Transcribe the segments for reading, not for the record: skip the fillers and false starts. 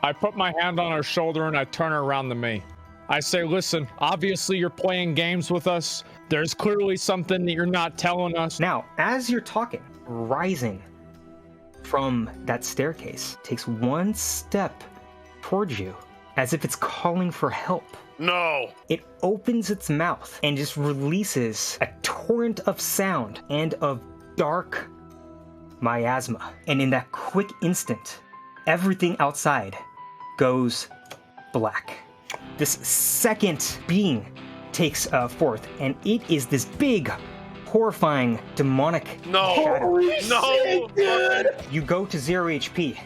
I put my hand on her shoulder and I turn her around to me. I say, listen, obviously you're playing games with us. There's clearly something that you're not telling us. Now, as you're talking, rising from that staircase takes one step towards you as if it's calling for help. No! It opens its mouth and just releases a torrent of sound and of dark miasma. And in that quick instant, everything outside goes black. This second being takes forth, and it is this big, horrifying, demonic shadow. No! Dude. You go to 0 HP,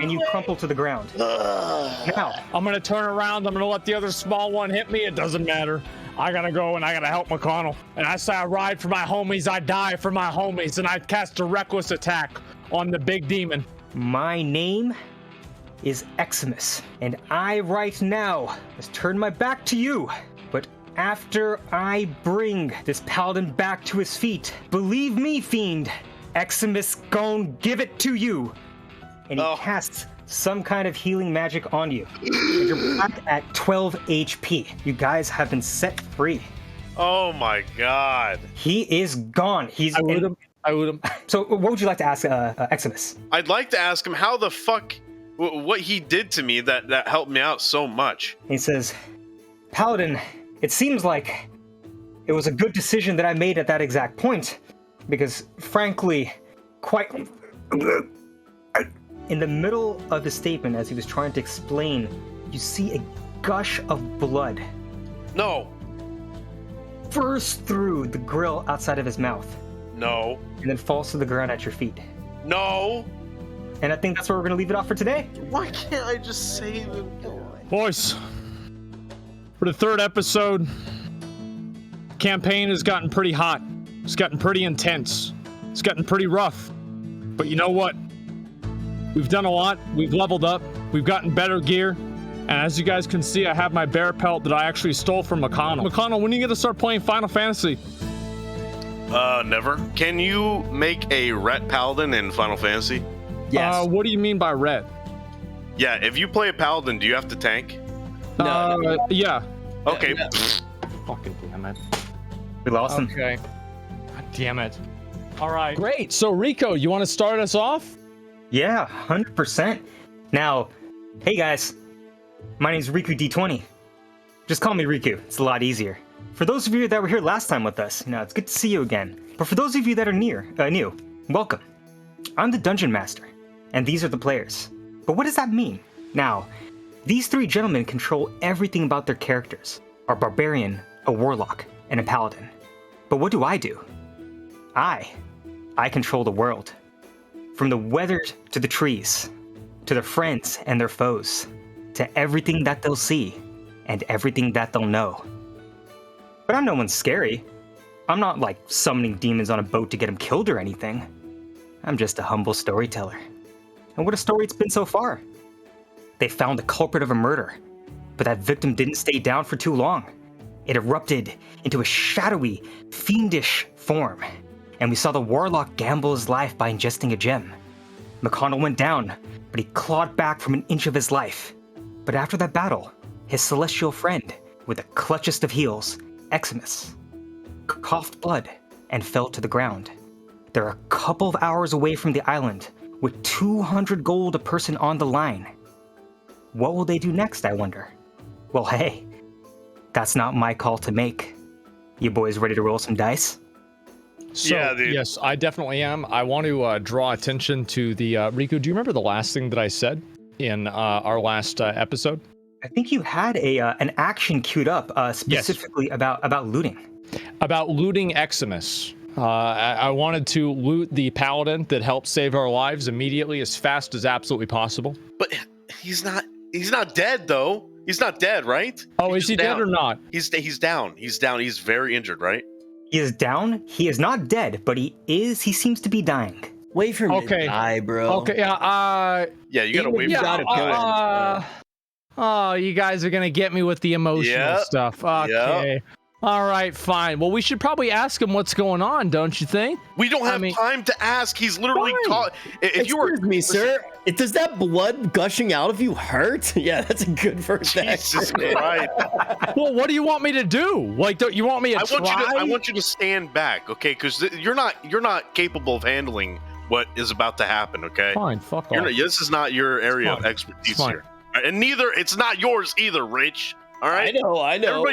and you crumple to the ground. Now, I'm gonna turn around, I'm gonna let the other small one hit me, it doesn't matter. I gotta go and I gotta help Mcconnell. And I say I ride for my homies, I die for my homies, and I cast a reckless attack on the big demon. my name is Eximus, and I right now must turn my back to you. But after I bring this paladin back to his feet, believe me, fiend, Eximus gon' give it to you. And he casts some kind of healing magic on you. And you're back at 12 HP. You guys have been set free. Oh my god. He is gone. I would him. So what would you like to ask Eximus? I'd like to ask him how the fuck, what he did to me that helped me out so much. He says, Paladin, it seems like it was a good decision that I made at that exact point, because frankly, quite... In the middle of the statement, as he was trying to explain, you see a gush of blood No. burst through the grill outside of his mouth, No. and then falls to the ground at your feet. No. And I think that's where we're going to leave it off for today. Why can't I just save him? Boys, for the third episode, campaign has gotten pretty hot. It's gotten pretty intense. It's gotten pretty rough. But you know what? We've done a lot. We've leveled up. We've gotten better gear. And as you guys can see, I have my bear pelt that I actually stole from Mcconnell. Mcconnell, when are you going to start playing Final Fantasy? Never. Can you make a Ret Paladin in Final Fantasy? Yes. What do you mean by red? Yeah, if you play a Paladin, do you have to tank? No. Yeah. Okay. No. Fucking damn it. We lost him. Okay. God damn it. All right. Great. So, Rico, you want to start us off? Yeah, 100%. Now, hey guys, my name's Riku D20. Just call me Riku, it's a lot easier. For those of you that were here last time with us, it's good to see you again. But for those of you that are new, welcome. I'm the Dungeon Master, and these are the players. But what does that mean? Now, these three gentlemen control everything about their characters. A barbarian, a warlock, and a paladin. But what do? I control the world. From the weather to the trees, to their friends and their foes, to everything that they'll see, and everything that they'll know. But I'm no one scary. I'm not like summoning demons on a boat to get them killed or anything. I'm just a humble storyteller. And what a story it's been so far. They found the culprit of a murder, but that victim didn't stay down for too long. It erupted into a shadowy, fiendish form. And we saw the warlock gamble his life by ingesting a gem. Mcconnell went down, but he clawed back from an inch of his life. But after that battle, his celestial friend, with the clutchest of heels, Eximus, coughed blood and fell to the ground. They're a couple of hours away from the island, with 200 gold a person on the line. What will they do next, I wonder? Well, hey, that's not my call to make. You boys ready to roll some dice? So, Yeah, dude. yes, I definitely am. I want to draw attention to the Riku. Do you remember the last thing that I said in our last episode? I think you had an action queued up specifically about looting. About looting Eximus. I wanted to loot the paladin that helped save our lives immediately, as fast as absolutely possible. But he's not dead though. He's not dead, right? Oh, He's is he just dead or not? He's down. He's down. He's very injured, right? He is down. He is not dead, but he seems to be dying. Wait for me to Okay. die, bro. Okay, yeah, Yeah, you gotta Even wait. if you for gotta him. kill him. oh, you guys are gonna get me with the emotional Yep. stuff. Okay. All right, fine. Well, we should probably ask him what's going on, don't you think? We don't have time to ask. He's literally caught. If you were, Excuse me, sir. Does that blood gushing out of you hurt? Yeah, that's a good first action. Jesus Christ. Well, what do you want me to do? Like, don't you want me to try? I want you to stand back, okay? Because you're not capable of handling what is about to happen, okay? Fine, fuck off. This is not your area of expertise here, and it's not yours either, Rich. All right. I know.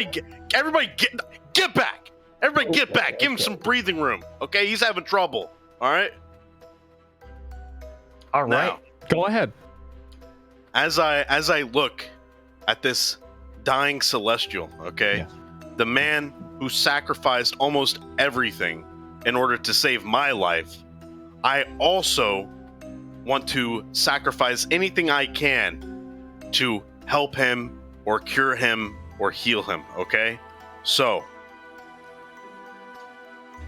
Everybody, get back. Everybody, get back. Give him some breathing room, okay? He's having trouble. All right. All right. Now, go ahead. As I look at this dying celestial, okay, Yeah. the man who sacrificed almost everything in order to save my life, I also want to sacrifice anything I can to help him or cure him or heal him, okay? So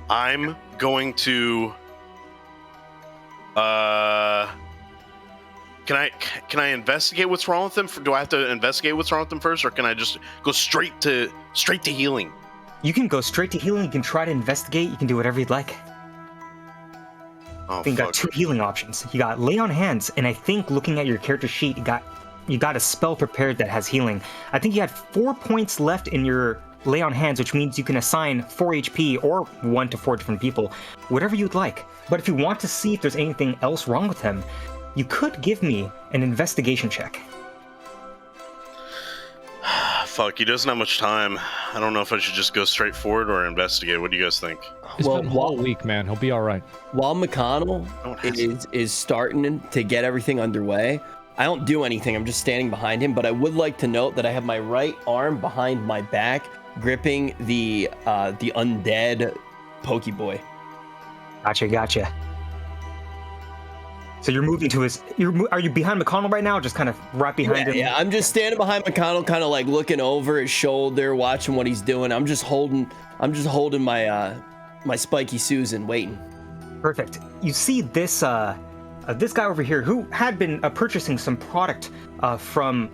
I'm going to can I investigate what's wrong with him? Do I have to investigate what's wrong with him first, or can I just go straight to healing? You can go straight to healing. You can try to investigate. You can do whatever you'd like. Oh, I think you got 2 healing options. You got lay on hands, and I think looking at your character sheet, you got a spell prepared that has healing. I think you had 4 points left in your lay on hands, which means you can assign 4 HP or 1 to 4 different people, whatever you'd like. But if you want to see if there's anything else wrong with him, you could give me an investigation check. Fuck, he doesn't have much time. I don't know if I should just go straight forward or investigate. What do you guys think? It's been a whole week, man. He'll be all right. While McConnell is starting to get everything underway, I don't do anything. I'm just standing behind him, but I would like to note that I have my right arm behind my back, gripping the undead Pokeboy. Gotcha. So you're moving to his. Are you behind McConnell right now? Or just kind of right behind him. Yeah, I'm just standing behind McConnell, kind of like looking over his shoulder, watching what he's doing. I'm just holding my my spiky Susan, waiting. Perfect. You see this this guy over here who had been purchasing some product from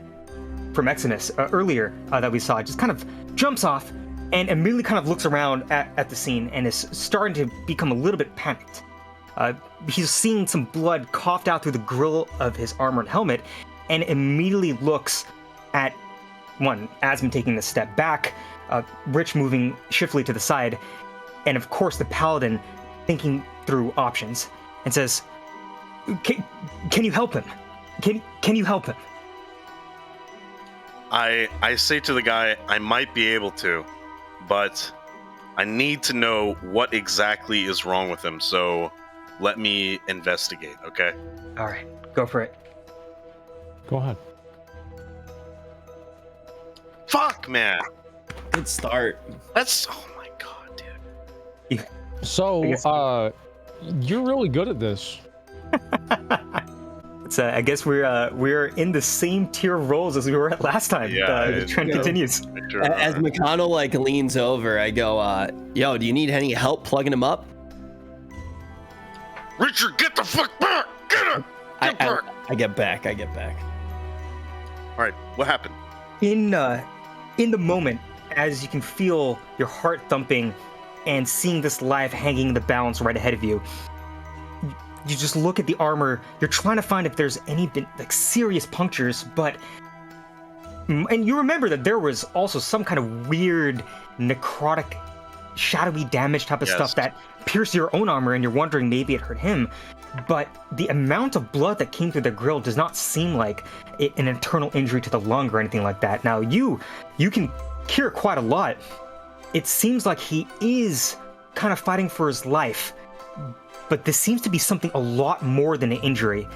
Exodus earlier that we saw, just kind of jumps off and immediately kind of looks around at the scene and is starting to become a little bit panicked. He's seeing some blood coughed out through the grill of his armored helmet and immediately looks at Asmon taking a step back, Rich moving shiftily to the side, and of course the paladin thinking through options and says, can you help him? Can you help him? I say to the guy, I might be able to, but I need to know what exactly is wrong with him, so let me investigate, okay? All right, go for it. Go ahead. Fuck, man. Good start. Oh my god, dude. So, you're really good at this. I guess we're in the same tier of roles as we were at last time. Yeah, the trend continues. As McConnell like leans over, I go, yo, do you need any help plugging him up? Richard, get the fuck back! Get her! Get back! I get back. All right, what happened? In the moment, as you can feel your heart thumping and seeing this life hanging in the balance right ahead of you, you just look at the armor. You're trying to find if there's any like serious punctures, and you remember that there was also some kind of weird necrotic, shadowy damage type of stuff that pierced your own armor, and you're wondering maybe it hurt him. But the amount of blood that came through the grill does not seem like an internal injury to the lung or anything like that. Now you can cure quite a lot. It seems like he is kind of fighting for his life, but this seems to be something a lot more than an injury.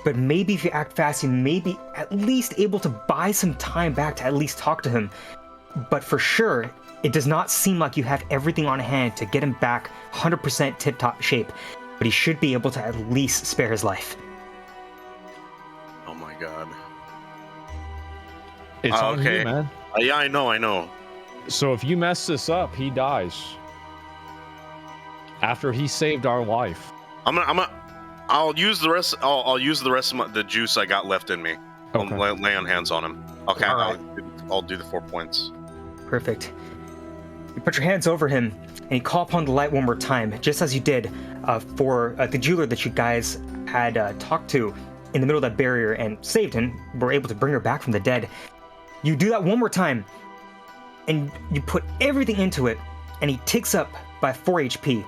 But maybe if you act fast, you may be at least able to buy some time back to at least talk to him. But for sure, it does not seem like you have everything on hand to get him back 100% tip-top shape, but he should be able to at least spare his life. Oh my god. It's on you, man. Yeah, I know. So if you mess this up, he dies. After he saved our life. I'll use the rest. I'll use the rest of the juice I got left in me. Okay. I'll lay on hands on him. Okay, All right. I'll do the 4 points. Perfect. You put your hands over him, and you call upon the light one more time, just as you did for the jeweler that you guys had talked to in the middle of that barrier and saved and were able to bring her back from the dead. You do that one more time, and you put everything into it, and he ticks up by 4 HP.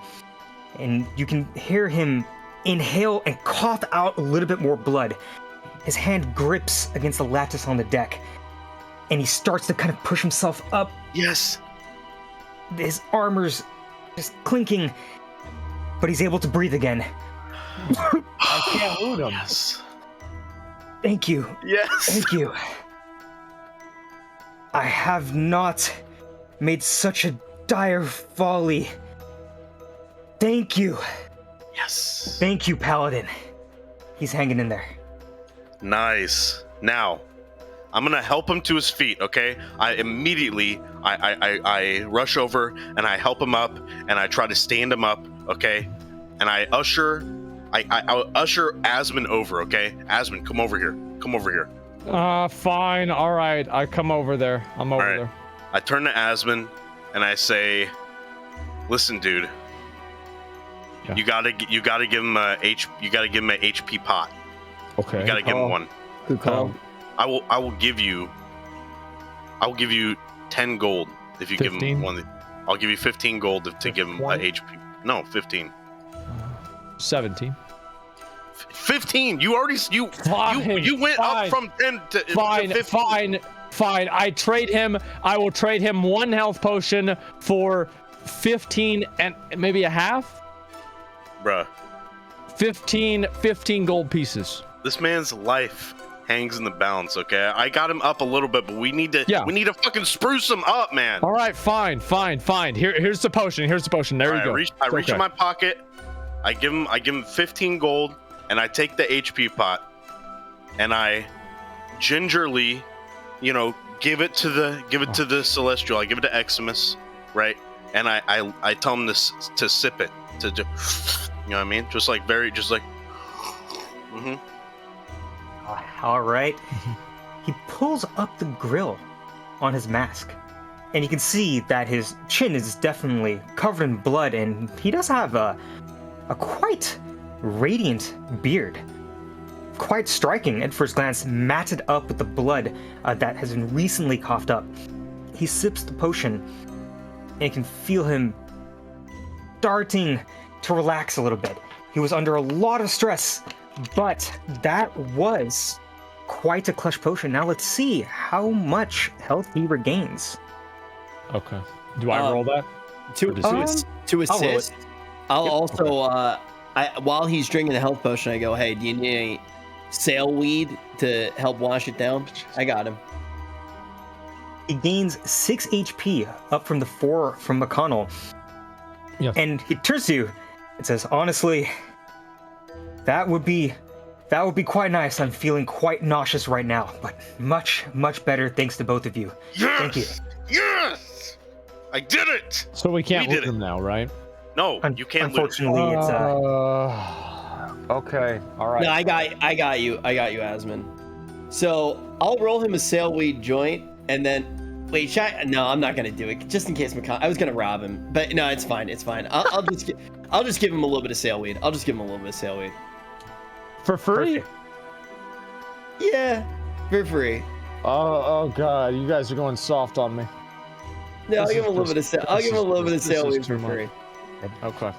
And you can hear him inhale and cough out a little bit more blood. His hand grips against the lattice on the deck, and he starts to kind of push himself up. Yes. His armor's just clinking, but he's able to breathe again. I can't loot him. Yes. Thank you. Yes. Thank you. I have not made such a dire folly. Thank you. Yes. Thank you, Paladin. He's hanging in there. Nice. Now, I'm gonna help him to his feet, okay? I immediately rush over and I help him up and I try to stand him up, okay? And I usher Asmon over, okay? Asmon, come over here. Come over here. Fine. All right. I come over there. I'm over there. I turn to Asmon and I say, "Listen, dude. Yeah. You gotta give him a HP pot. Okay. You gotta give him one. Good call. I will give you 10 gold if you 15? give him one. I'll give you 15 gold to give him a HP. No, 15. 17. 15. You already Fine, you went fine. up from 10 to Fine. 15. Fine. I will trade him 1 health potion for 15 and maybe a half. Bruh, 15 gold pieces. this man's life hangs in the balance, okay? I got him up a little bit, but we need to fucking spruce him up, man. All right, fine. Here's the potion. There you go. I reach in my pocket. I give him 15 gold, and I take the HP pot, and I gingerly, give it to the Celestial. I give it to Eximus, right? And I tell him this to sip it, you know what I mean? Just like. Mm-hmm. All right. He pulls up the grill on his mask, and you can see that his chin is definitely covered in blood, and he does have a quite radiant beard. Quite striking at first glance, matted up with the blood that has been recently coughed up. He sips the potion, and you can feel him starting to relax a little bit. He was under a lot of stress, but that was quite a clutch potion. Now let's see how much health he regains. Okay. Do I roll that? To assist, I'll also, while he's drinking the health potion, I go, hey, do you need any sailweed to help wash it down? I got him. He gains 6 HP, up from the 4 from Mcconnell. Yeah. And he turns to you and says, honestly, that would be quite nice. I'm feeling quite nauseous right now, but much, much better thanks to both of you. Yes! Thank you. Yes! I did it! So we can't We loot did it. him now, right? No, you can't loot. Unfortunately, it's Okay. All right. No, I got you, Asmon. So I'll roll him a sailweed joint, and then wait. No, I'm not gonna do it, just in case I was gonna rob him, but no, it's fine. I'll just give him a little bit of sailweed. For free? Perfect. Yeah, for free. Oh God, you guys are going soft on me. No, I'll This give him a is little bit of sailweed for free. Okay.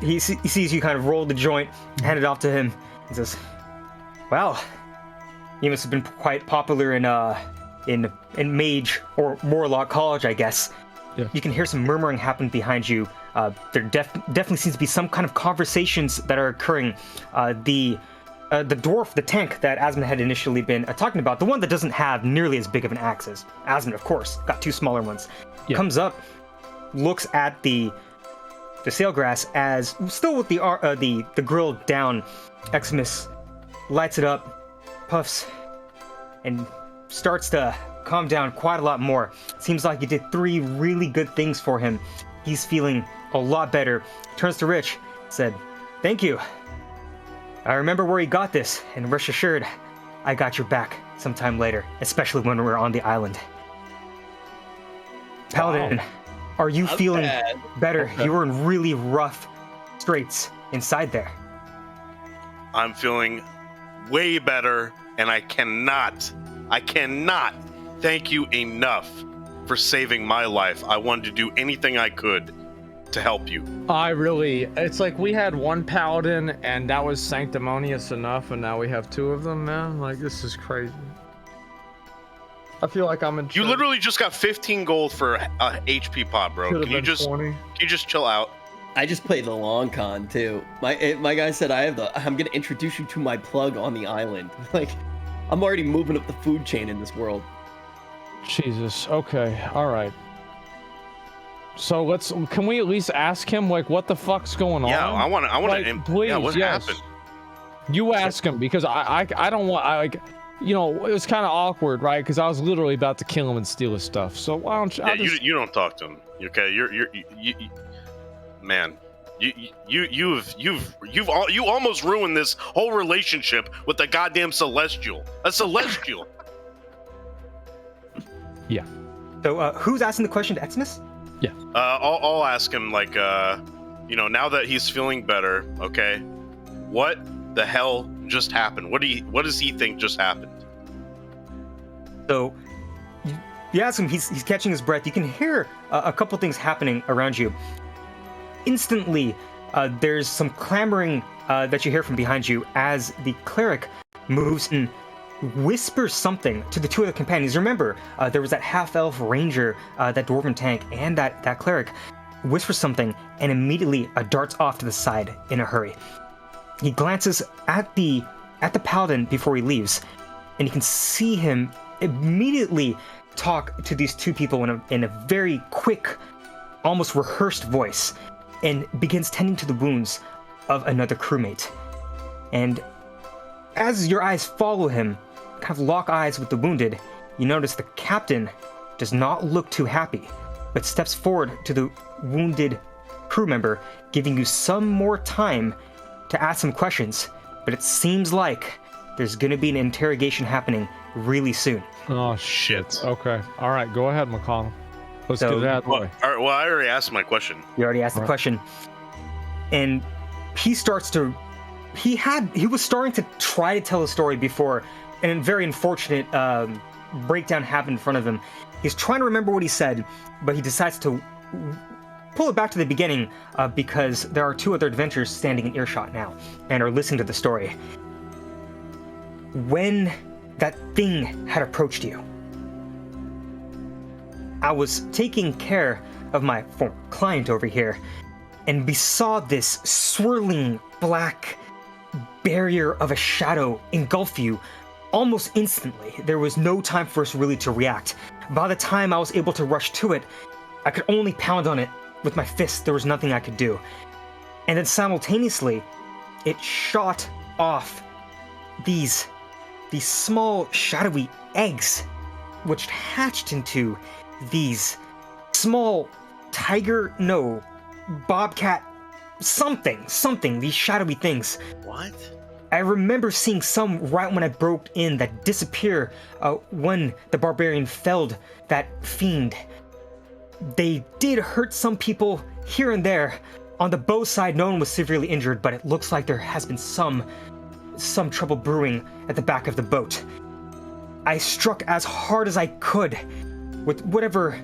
He sees you kind of roll the joint, hand it off to him, and says, "Well, you must have been quite popular in Mage or Warlock College, I guess." Yeah. You can hear some murmuring happen behind you. There definitely seems to be some kind of conversations that are occurring. The dwarf, the tank that Asmon had initially been talking about, the one that doesn't have nearly as big of an axe as Asmon, of course, got 2 smaller ones, comes up, looks at the sailgrass as still with the grill down. Eximus lights it up, puffs, and starts to calm down quite a lot more. Seems like you did 3 really good things for him. He's feeling a lot better. Turns to Rich, said, "Thank you. I remember where he got this, and rest assured, I got your back sometime later, especially when we're on the island." Paladin, Wow. are you Not feeling bad. better? Okay. You were in really rough straits inside there. I'm feeling way better, and I cannot thank you enough for saving my life. I wanted to do anything I could to help you. It's like we had one paladin and that was sanctimonious enough, and now we have two of them, man. Like, this is crazy. I feel like I'm in You literally just got 15 gold for a HP pot, bro. Could've Can you been just 20. can you just chill out? I just played the long con too. My guy said I'm gonna introduce you to my plug on the island. Like, I'm already moving up the food chain in this world. Jesus. Okay. All right. So can we at least ask him, like, what the fuck's going on? Yeah, I want Like, to. please, Yeah, what yes. happened? You ask him, because I don't want, it was kind of awkward, right? Because I was literally about to kill him and steal his stuff. So why don't you? Yeah, I'll just- you don't talk to him. Okay, you man. You almost ruined this whole relationship with the goddamn celestial. A celestial. Yeah. So who's asking the question to Xmas? I'll ask him, like, now that he's feeling better, okay, what the hell just happened? What does he think just happened? So you ask him, he's catching his breath. You can hear a couple things happening around you. Instantly, there's some clamoring that you hear from behind you as the cleric moves and whispers something to the two other companions. Remember, there was that half-elf ranger, that dwarven tank, and that cleric whispers something and immediately darts off to the side in a hurry. He glances at the paladin before he leaves, and you can see him immediately talk to these two people in a very quick, almost rehearsed voice, and begins tending to the wounds of another crewmate. And as your eyes follow him, kind of lock eyes with the wounded, you notice the captain does not look too happy, but steps forward to the wounded crew member, giving you some more time to ask some questions. But it seems like there's going to be an interrogation happening really soon. Oh shit. Okay. All right. Go ahead, McConnell. Let's So- get it out of the way. All right, well, I already asked my question. You already asked the Right. question. And he starts to... He was starting to try to tell a story before, and a very unfortunate breakdown happened in front of him. He's trying to remember what he said, but he decides to pull it back to the beginning because there are two other adventurers standing in earshot now and are listening to the story. When that thing had approached you, I was taking care of my former client over here, and we saw this swirling black barrier of a shadow engulf you almost instantly. There was no time for us really to react. By the time I was able to rush to it, I could only pound on it with my fist. There was nothing I could do. And then simultaneously, it shot off these small shadowy eggs, which hatched into these small bobcat, something, these shadowy things. What? I remember seeing some right when I broke in that disappear when the barbarian felled that fiend. They did hurt some people here and there. On the bow side, no one was severely injured, but it looks like there has been some trouble brewing at the back of the boat. I struck as hard as I could with whatever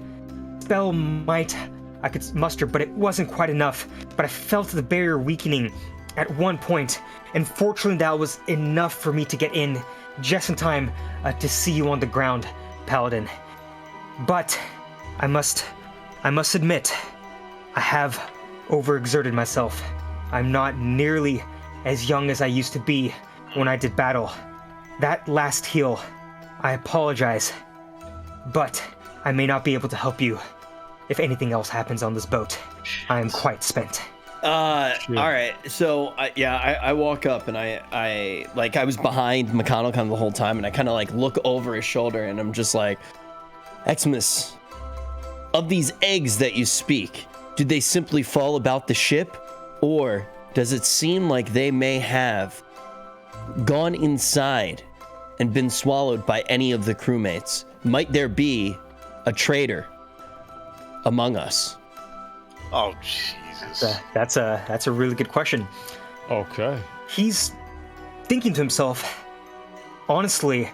spell might I could muster, but it wasn't quite enough. But I felt the barrier weakening at one point, and fortunately that was enough for me to get in just in time to see you on the ground, Paladin. But I must admit, I have overexerted myself. I'm not nearly as young as I used to be when I did battle. That last heal, I apologize, but I may not be able to help you if anything else happens on this boat. I am quite spent. All right. So I walk up and I was behind McConnell kind of the whole time, and I kind of like look over his shoulder, and I'm just like, Xmas, of these eggs that you speak, did they simply fall about the ship, or does it seem like they may have gone inside and been swallowed by any of the crewmates? Might there be a traitor among us? Oh, Jesus. That's a really good question. Okay. He's thinking to himself, honestly,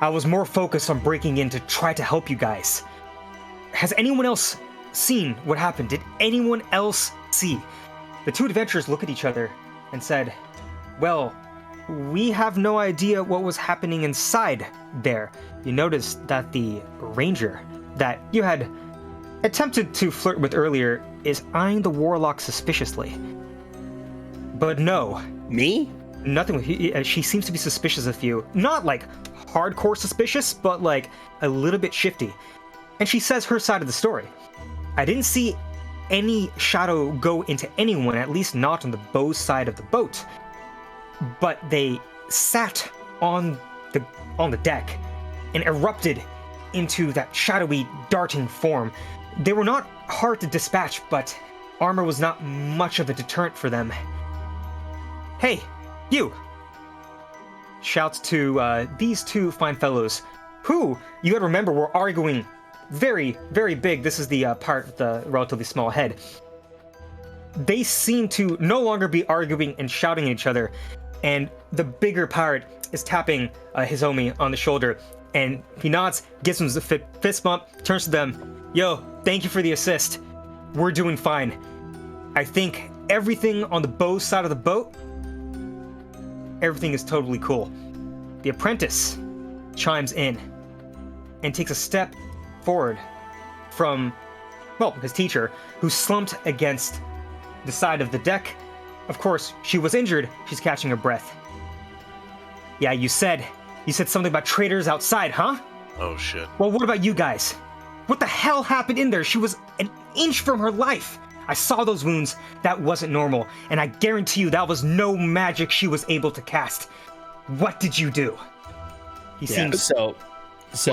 I was more focused on breaking in to try to help you guys. Has anyone else seen what happened? Did anyone else see? The two adventurers look at each other and said, well, we have no idea what was happening inside there. You noticed that the ranger that you had attempted to flirt with earlier is eyeing the warlock suspiciously. But no. Me? Nothing. She seems to be suspicious of you. Not like hardcore suspicious, but like a little bit shifty. And she says her side of the story. I didn't see any shadow go into anyone, at least not on the bow side of the boat. But they sat on the deck and erupted into that shadowy, darting form. They were not hard to dispatch, but armor was not much of a deterrent for them. Hey, you! Shouts to these two fine fellows, who, you gotta remember, were arguing very, very big. This is the part with the relatively small head. They seem to no longer be arguing and shouting at each other, and the bigger part is tapping Hizomi on the shoulder, and he nods, gives him a fist bump, turns to them, yo, thank you for the assist. We're doing fine. I think everything on the bow side of the boat, everything is totally cool. The apprentice chimes in and takes a step forward from, well, his teacher, who slumped against the side of the deck. Of course, she was injured. She's catching her breath. Yeah, you said something about traitors outside, huh? Oh, shit. Well, what about you guys? What the hell happened in there? She was an inch from her life. I saw those wounds. That wasn't normal. And I guarantee you that was no magic she was able to cast. What did you do? He seems... So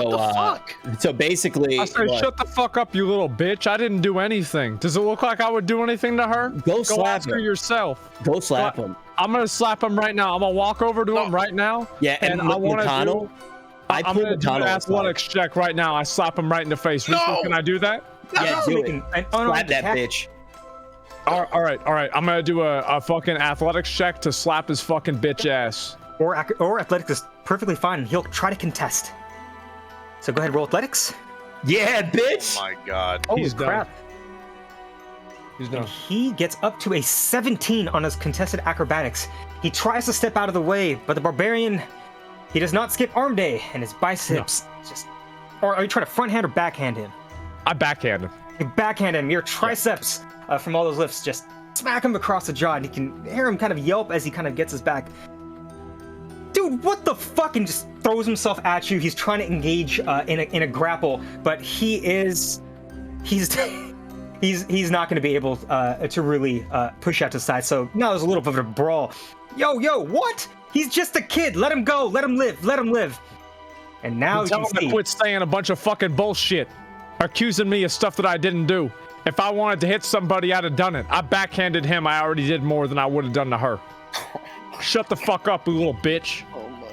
What the fuck? So basically... I said, shut the fuck up, you little bitch. I didn't do anything. Does it look like I would do anything to her? Go slap ask her him. yourself. Go slap him. I'm gonna slap him right now. I'm gonna walk over to him right now. Yeah, and I want Mcconnell, I'm gonna do an athletics check right now. I slap him right in the face. Riku, can I do that? Yeah, do it. Slap that bitch. All right. I'm gonna do a fucking athletics check to slap his fucking bitch ass. Or athletics is perfectly fine. He'll try to contest. So go ahead, roll athletics. Yeah, bitch. Oh my god. Oh, He's crap. done. He's done. And he gets up to a 17 on his contested acrobatics. He tries to step out of the way, but the barbarian, he does not skip arm day, and his biceps just... Or are you trying to front hand or backhand him? I backhand him. You backhand him. Your triceps from all those lifts just smack him across the jaw, and you can hear him kind of yelp as he kind of gets his back. Dude, what the fuck? And just throws himself at you. He's trying to engage in a grapple, but he's not going to be able to really push out to the side. So now there's a little bit of a brawl. Yo, what? He's just a kid. Let him go. Let him live. And now Tell him to quit saying a bunch of fucking bullshit, accusing me of stuff that I didn't do. If I wanted to hit somebody, I'd have done it. I backhanded him. I already did more than I would have done to her. Shut the fuck up, you little bitch. Oh my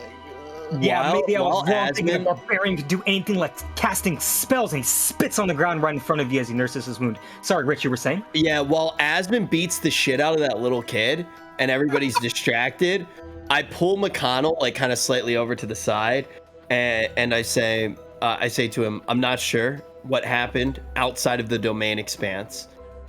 god. Yeah, maybe I was wrong thinking a barbarian could do anything like casting spells, and he spits on the ground right in front of you as he nurses his wound. Sorry, Rich, you were saying? Yeah, while Asmon beats the shit out of that little kid and everybody's distracted, I pull McConnell like kind of slightly over to the side, and I say to him, I'm not sure what happened outside of the domain expanse.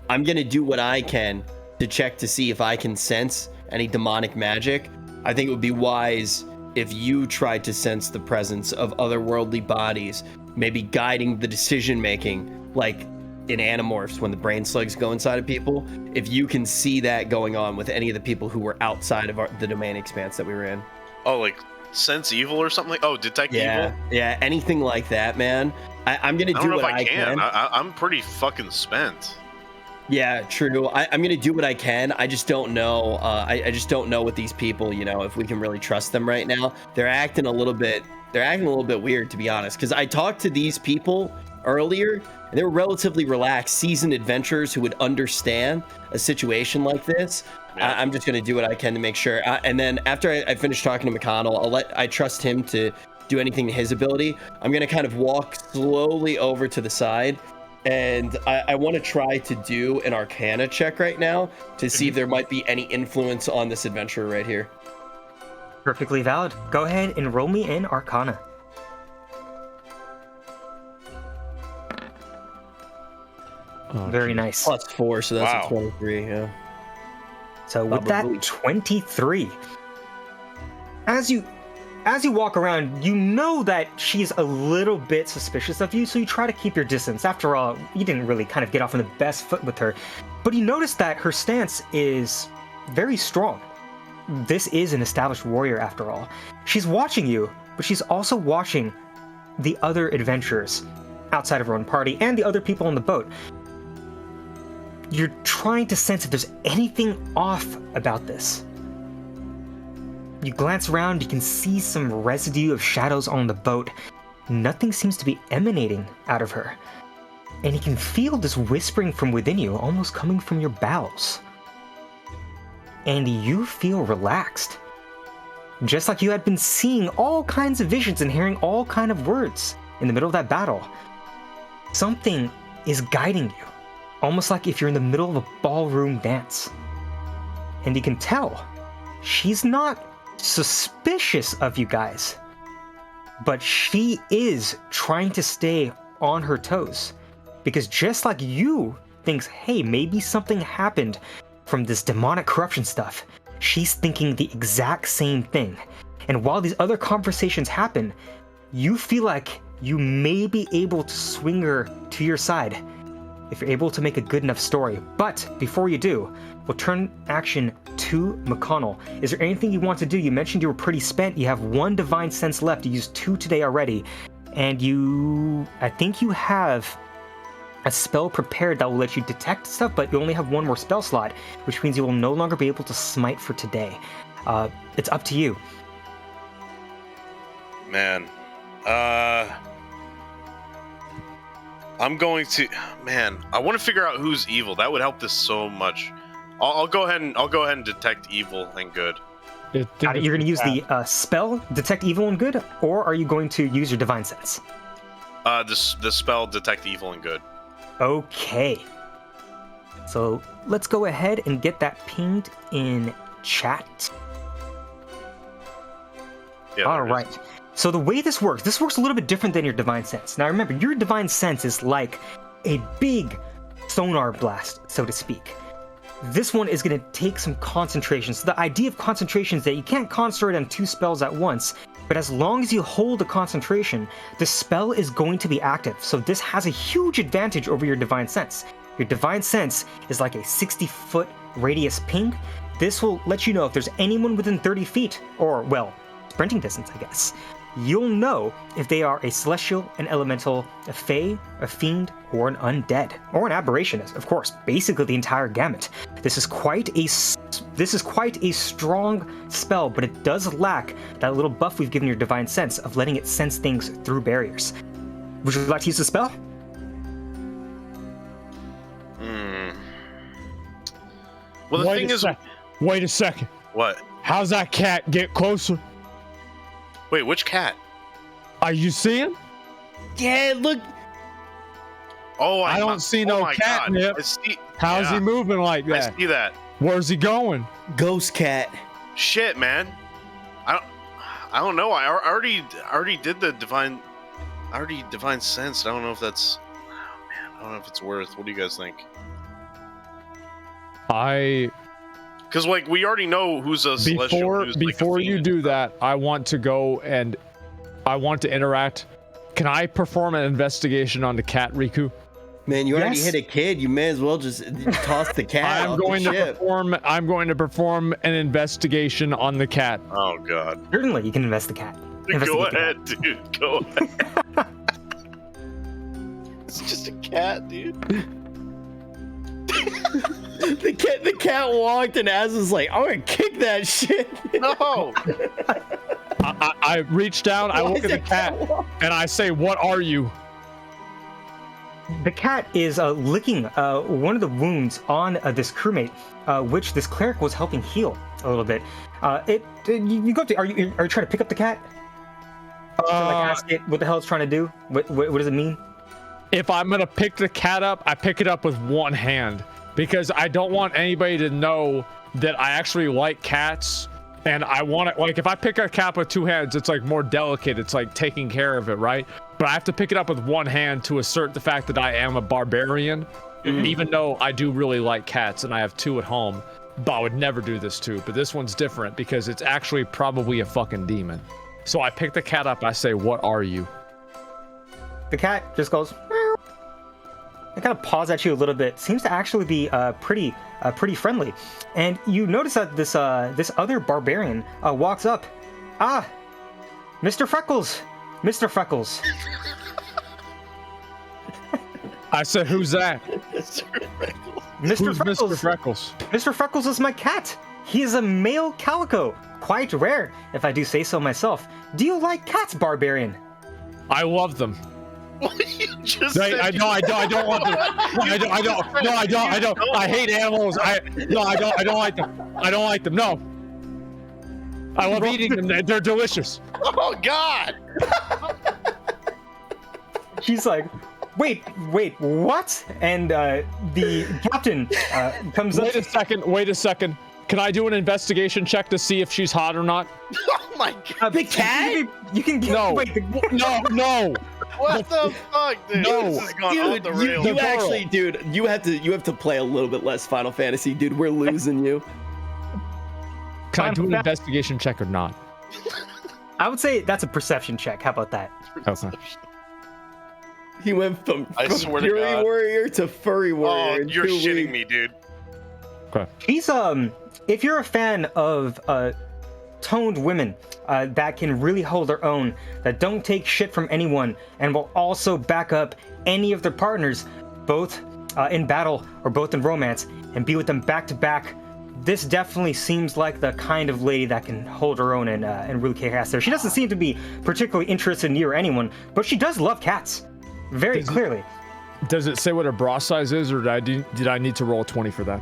I'm gonna do what I can to check to see if I can sense any demonic magic. I think it would be wise if you tried to sense the presence of otherworldly bodies, maybe guiding the decision making, like in Animorphs when the brain slugs go inside of people. If you can see that going on with any of the people who were outside of the domain expanse that we were in. Oh, like sense evil or something? Oh, detect evil? Yeah, anything like that, man. I'm gonna do what I can. I'm pretty fucking spent. Yeah, true. I'm gonna do what I can. I just don't know. I just don't know with these people. You know, if we can really trust them right now. They're acting a little bit weird, to be honest. Because I talked to these people earlier, and they were relatively relaxed, seasoned adventurers who would understand a situation like this. Yeah. I'm just gonna do what I can to make sure. And then after I finish talking to McConnell, I trust him to do anything to his ability. I'm gonna kind of walk slowly over to the side and I want to try to do an Arcana check right now to see if there might be any influence on this adventurer right here. Perfectly valid. Go ahead and roll me in Arcana. Very nice. +4, so that's Wow. a 23, yeah. So with Probably. that 23, as you walk around, you know that she's a little bit suspicious of you, so you try to keep your distance. After all, you didn't really kind of get off on the best foot with her, but you notice that her stance is very strong. This is an established warrior after all. She's watching you, but she's also watching the other adventurers outside of her own party and the other people on the boat. You're trying to sense if there's anything off about this. You glance around, you can see some residue of shadows on the boat. Nothing seems to be emanating out of her. And you can feel this whispering from within you, almost coming from your bowels. And you feel relaxed. Just like you had been seeing all kinds of visions and hearing all kinds of words in the middle of that battle. Something is guiding you. Almost like if you're in the middle of a ballroom dance. And you can tell she's not suspicious of you guys, but she is trying to stay on her toes. Because just like you thinks, hey, maybe something happened from this demonic corruption stuff, she's thinking the exact same thing. And while these other conversations happen, you feel like you may be able to swing her to your side if you're able to make a good enough story. But before you do, we'll turn action to Mcconnell. Is there anything you want to do? You mentioned you were pretty spent. You have 1 divine sense left. You used 2 today already. And I think you have a spell prepared that will let you detect stuff, but you only have 1 more spell slot, which means you will no longer be able to smite for today. It's up to you. Man. I'm going to, man. I want to figure out who's evil. That would help this so much. I'll go ahead and detect evil and good. You're going to use the spell detect evil and good, or are you going to use your divine sense? The spell detect evil and good. Okay. So let's go ahead and get that pinged in chat. Yeah, All right. So the way this works a little bit different than your divine sense. Now remember, your divine sense is like a big sonar blast, so to speak. This one is going to take some concentration. So the idea of concentration is that you can't concentrate on 2 spells at once, but as long as you hold the concentration, the spell is going to be active. So this has a huge advantage over your divine sense. Your divine sense is like a 60-foot radius ping. This will let you know if there's anyone within 30 feet, or, well, sprinting distance, I guess. You'll know if they are a celestial, an elemental, a fae, a fiend, or an undead, or an aberration, of course, basically the entire gamut. This is quite a strong spell, but it does lack that little buff we've given your divine sense of letting it sense things through barriers. Would you like to use the spell? Well, the thing is, wait a second. what? How's that cat get closer? Wait, which cat? Are you seeing? Yeah, look. Oh, I don't see no my cat, God. Nip. I see, How's he yeah, moving like that? I see that. Where's he going? Ghost cat. Shit, man. I don't know. I already did the divine. I already divine sense. I don't know if that's. Oh, man, I don't know if it's worth. What do you guys think? Because like we already know who's a celestial. Before you do that, I want to go and I want to interact. Can I perform an investigation on the cat, Riku? Man, you already Yes. hit a kid. You may as well just toss the cat. I'm off going the to ship. perform an investigation on the cat. Oh God. Certainly, you can invest the cat. Go Investigate the cat. ahead, dude. Go ahead. It's just a cat, dude. The cat walked, and Az was like, "I'm gonna kick that shit." No. I reach down, I Why look is at the that cat, walk- and I say, "What are you?" The cat is licking one of the wounds on this crewmate, which this cleric was helping heal a little bit. You go to. Are you trying to pick up the cat? To, like, ask it what the hell it's trying to do? What does it mean? if I'm gonna pick the cat up, I pick it up with one hand because I don't want anybody to know that I actually like cats. And I want it, like, if I pick a cat with two hands, it's like more delicate. It's like taking care of it, right? But I have to pick it up with one hand to assert the fact that I am a barbarian, even though I do really like cats and I have two at home. But I would never do this too. But this one's different because it's actually probably a fucking demon. So I pick the cat up. I say, "What are you?" The cat just goes, meow. It kind of paws at you a little bit. Seems to actually be pretty friendly. And you notice that this other barbarian walks up. Ah, Mr. Freckles. Mr. Freckles. I said, "Who's that?" Mr. Freckles. Mr. Who's Freckles. Mr. Freckles? Mr. Freckles is my cat. He is a male calico. Quite rare, if I do say so myself. Do you like cats, barbarian? I love them. What you just I said? don't want them. I don't. I hate animals. I don't like them. I don't like them. No. I love eating them. They're delicious. Oh God! She's like, wait, what? And the captain comes up. Wait a second. Can I do an investigation check to see if she's hot or not? Oh my God! The cat? You can get, No. wait, No. What the fuck, dude? No. This has gone off Dude, the you rails. actually, dude, you have to play a little bit less Final Fantasy, dude. We're losing you. Can I do an investigation check or not? I would say that's a perception check. How about that? Okay. He went from swear to Fury God. Warrior to Furry Oh, Warrior. in you're 2 shitting weeks. me, dude. Okay. He's if you're a fan of toned women that can really hold their own, that don't take shit from anyone, and will also back up any of their partners, both in battle or both in romance, and be with them back to back. This definitely seems like the kind of lady that can hold her own and really kick ass there. She doesn't seem to be particularly interested in you or anyone, but she does love cats. Very clearly. Does it say what her bra size is, or did I need to roll a 20 for that?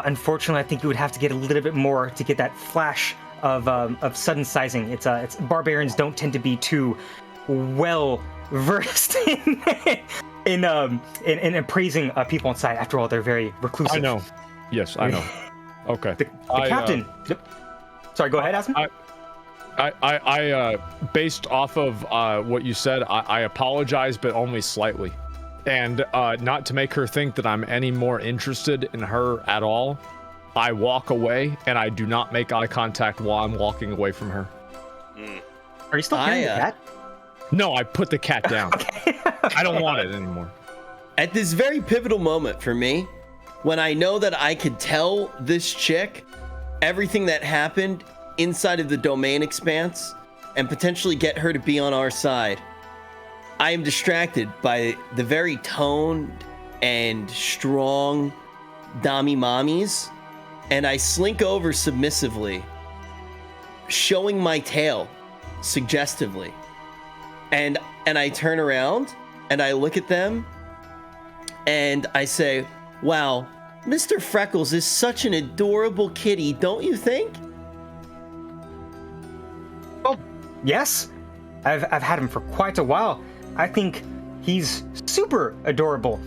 Unfortunately, I think you would have to get a little bit more to get that flash of sudden sizing. It's barbarians don't tend to be too well versed in appraising people inside. After all, they're very reclusive. I know. Yes, I know. Okay. The captain. Sorry, go ahead, Asmon. I based off of what you said, I apologize, but only slightly. And not to make her think that I'm any more interested in her at all, I walk away and I do not make eye contact while I'm walking away from her. Are you still carrying the cat? No, I put the cat down. I don't want it anymore. At this very pivotal moment for me, when I know that I could tell this chick everything that happened inside of the domain expanse and potentially get her to be on our side, I am distracted by the very toned and strong Dami mommies, and I slink over submissively, showing my tail suggestively. And I turn around and I look at them and I say, "Wow, Mr. Freckles is such an adorable kitty, don't you think?" Oh, yes. I've had him for quite a while. I think he's super adorable.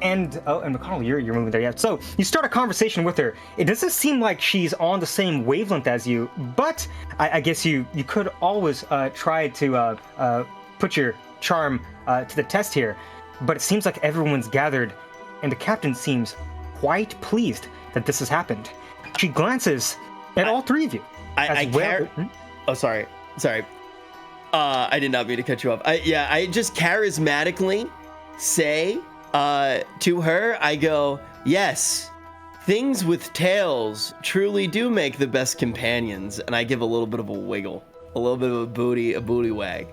And Mcconnell, you're moving there, yeah. So you start a conversation with her. It doesn't seem like she's on the same wavelength as you, but I guess you could always try to put your charm to the test here. But it seems like everyone's gathered, and the captain seems quite pleased that this has happened. She glances at all three of you. Oh, sorry. I did not mean to cut you off. I just charismatically say to her, I go, "Yes, things with tails truly do make the best companions," and I give a little bit of a wiggle, a little bit of a booty wag.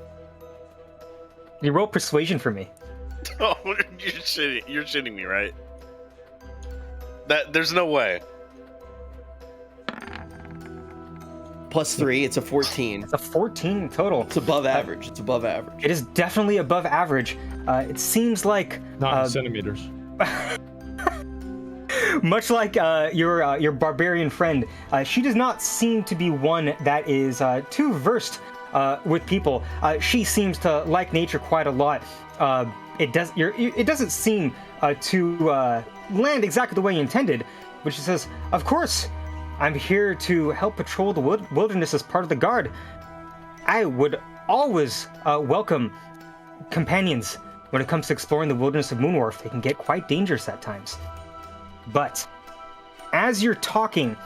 You roll persuasion for me. Oh, you're shitting me, right? There's no way. +3, it's a 14. It's a 14 total. It's above average. It is definitely above average. It seems like Not in centimeters. much like your barbarian friend, she does not seem to be one that is too versed with people. She seems to like nature quite a lot. It doesn't seem to land exactly the way you intended, but she says, "Of course, I'm here to help patrol the wilderness as part of the guard. I would always welcome companions when it comes to exploring the wilderness of Moonwharf. They can get quite dangerous at times. But as you're talking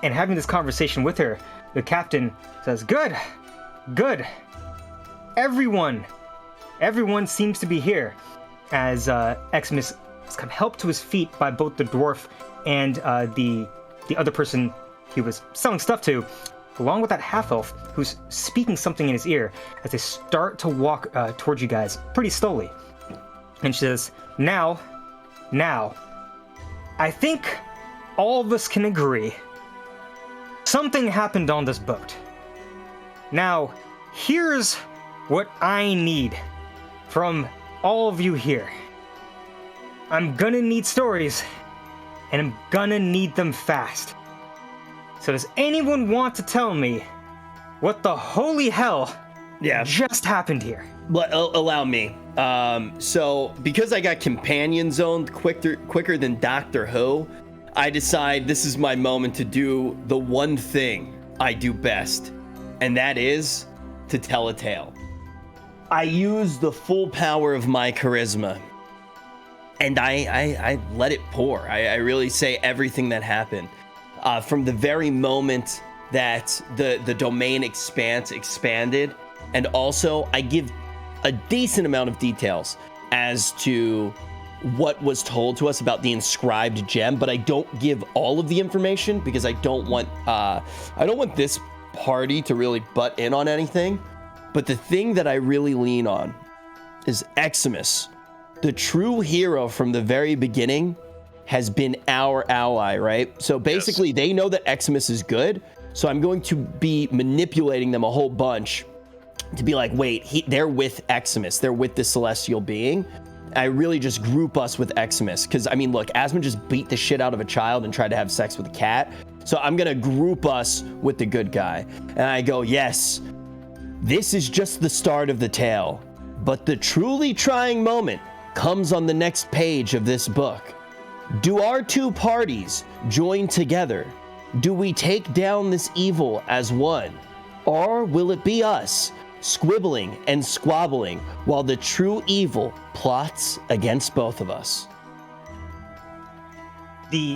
and having this conversation with her, the captain says, good. Everyone seems to be here," as Eximus is kind of helped to his feet by both the dwarf and the other person he was selling stuff to, along with that half-elf who's speaking something in his ear as they start to walk towards you guys pretty slowly. And she says, Now, I think all of us can agree something happened on this boat. Now, here's what I need from all of you here. I'm gonna need stories, and I'm gonna need them fast. So does anyone want to tell me what the holy hell just happened here? Allow me. So because I got companion zoned quicker than Doctor Who, I decide this is my moment to do the one thing I do best, and that is to tell a tale. I use the full power of my charisma, and I let it pour. I really say everything that happened. From the very moment that the domain expanded, and also I give a decent amount of details as to what was told to us about the inscribed gem, but I don't give all of the information because I don't want this party to really butt in on anything. But the thing that I really lean on is Eximus, the true hero from the very beginning, has been our ally, right? So basically, They know that Eximus is good, so I'm going to be manipulating them a whole bunch to be like, wait, they're with Eximus, they're with this celestial being. I really just group us with Eximus, because I mean, look, Asmon just beat the shit out of a child and tried to have sex with a cat, so I'm gonna group us with the good guy. And I go, yes, this is just the start of the tale, but the truly trying moment comes on the next page of this book. Do our two parties join together? Do we take down this evil as one? Or will it be us, squibbling and squabbling while the true evil plots against both of us?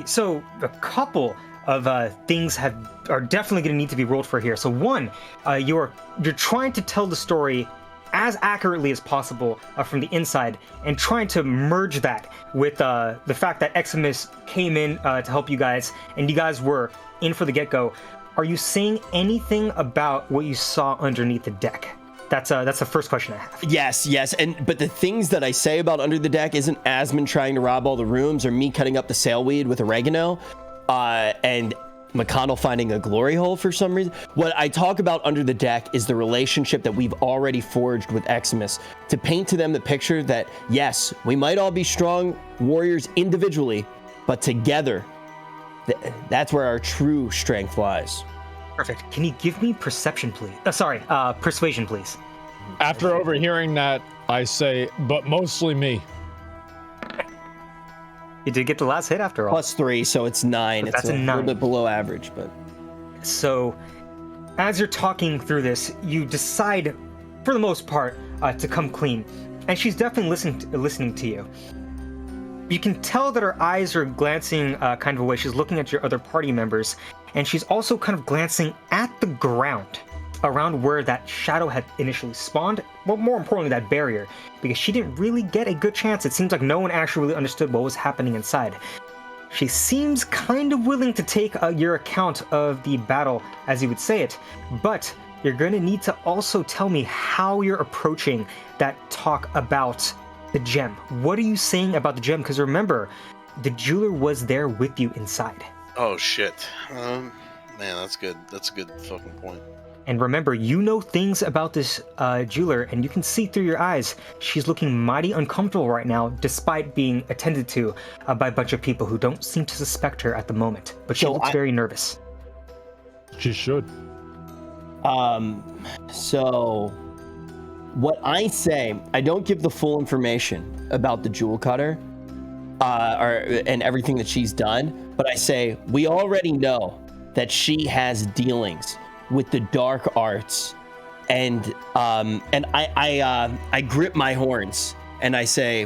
So a couple of things are definitely going to need to be rolled for here. So one, you're trying to tell the story as accurately as possible from the inside, and trying to merge that with the fact that Eximus came in to help you guys, and you guys were in for the get-go. Are you saying anything about what you saw underneath the deck? That's the first question I have. Yes, but the things that I say about under the deck isn't Asmon trying to rob all the rooms, or me cutting up the sailweed with oregano, and Mcconnell finding a glory hole for some reason. What I talk about under the deck is the relationship that we've already forged with Eximus, to paint to them the picture that, yes, we might all be strong warriors individually, but together, that's where our true strength lies. Perfect. Can you give me perception, please? Persuasion, please. After overhearing that, I say, but mostly me. You did get the last hit after all. +3, so it's 9. But that's it's a 9. Little bit below average, but... So, as you're talking through this, you decide, for the most part, to come clean. And she's definitely listening to you. You can tell that her eyes are glancing kind of away. She's looking at your other party members, and she's also kind of glancing at the ground around where that shadow had initially spawned, but more importantly, that barrier, because she didn't really get a good chance. It seems like no one actually really understood what was happening inside. She seems kind of willing to take your account of the battle, as you would say it, but you're going to need to also tell me how you're approaching that talk about the gem. What are you saying about the gem? Because remember, the jeweler was there with you inside. Oh, shit. Man, that's good. That's a good fucking point. And remember, you know things about this jeweler, and you can see through your eyes, she's looking mighty uncomfortable right now, despite being attended to by a bunch of people who don't seem to suspect her at the moment. But she looks very nervous. She should. So what I say, I don't give the full information about the jewel cutter, and everything that she's done, but I say we already know that she has dealings with the dark arts, and I grip my horns and I say,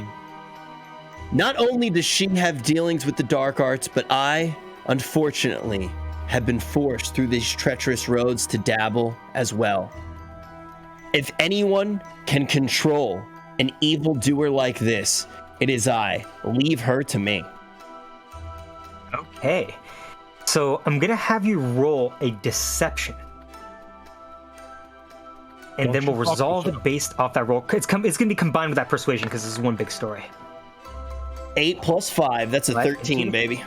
not only does she have dealings with the dark arts, but I, unfortunately, have been forced through these treacherous roads to dabble as well. If anyone can control an evildoer like this, it is I. Leave her to me. Okay. So I'm going to have you roll a deception. And then we'll resolve it based off that roll. It's going to be combined with that persuasion because this is one big story. 8 plus 5, that's a 13, baby.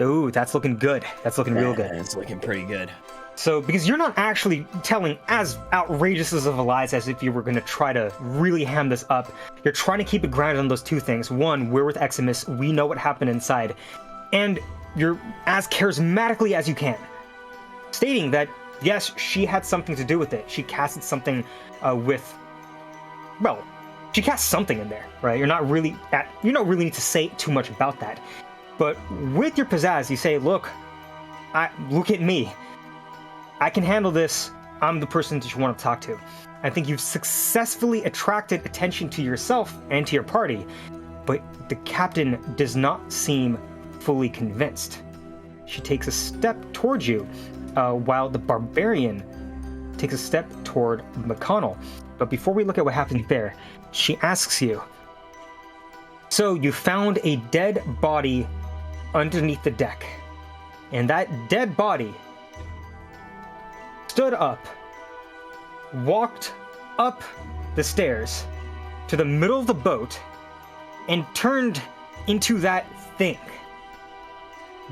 Ooh, that's looking good. That's looking real good. It's looking pretty good. So, because you're not actually telling as outrageous as of a lies as if you were going to try to really ham this up, you're trying to keep it grounded on those two things. One, we're with Eximus, we know what happened inside, and you're as charismatically as you can, stating that, yes, she had something to do with it. She casted something she cast something in there, right? You don't really need to say too much about that. But with your pizzazz, you say, look at me. I can handle this. I'm the person that you want to talk to. I think you've successfully attracted attention to yourself and to your party, but the captain does not seem fully convinced. She takes a step towards you, while the barbarian takes a step toward Mcconnell. But before we look at what happened there, she asks you, so you found a dead body underneath the deck, and that dead body stood up, walked up the stairs to the middle of the boat, and turned into that thing.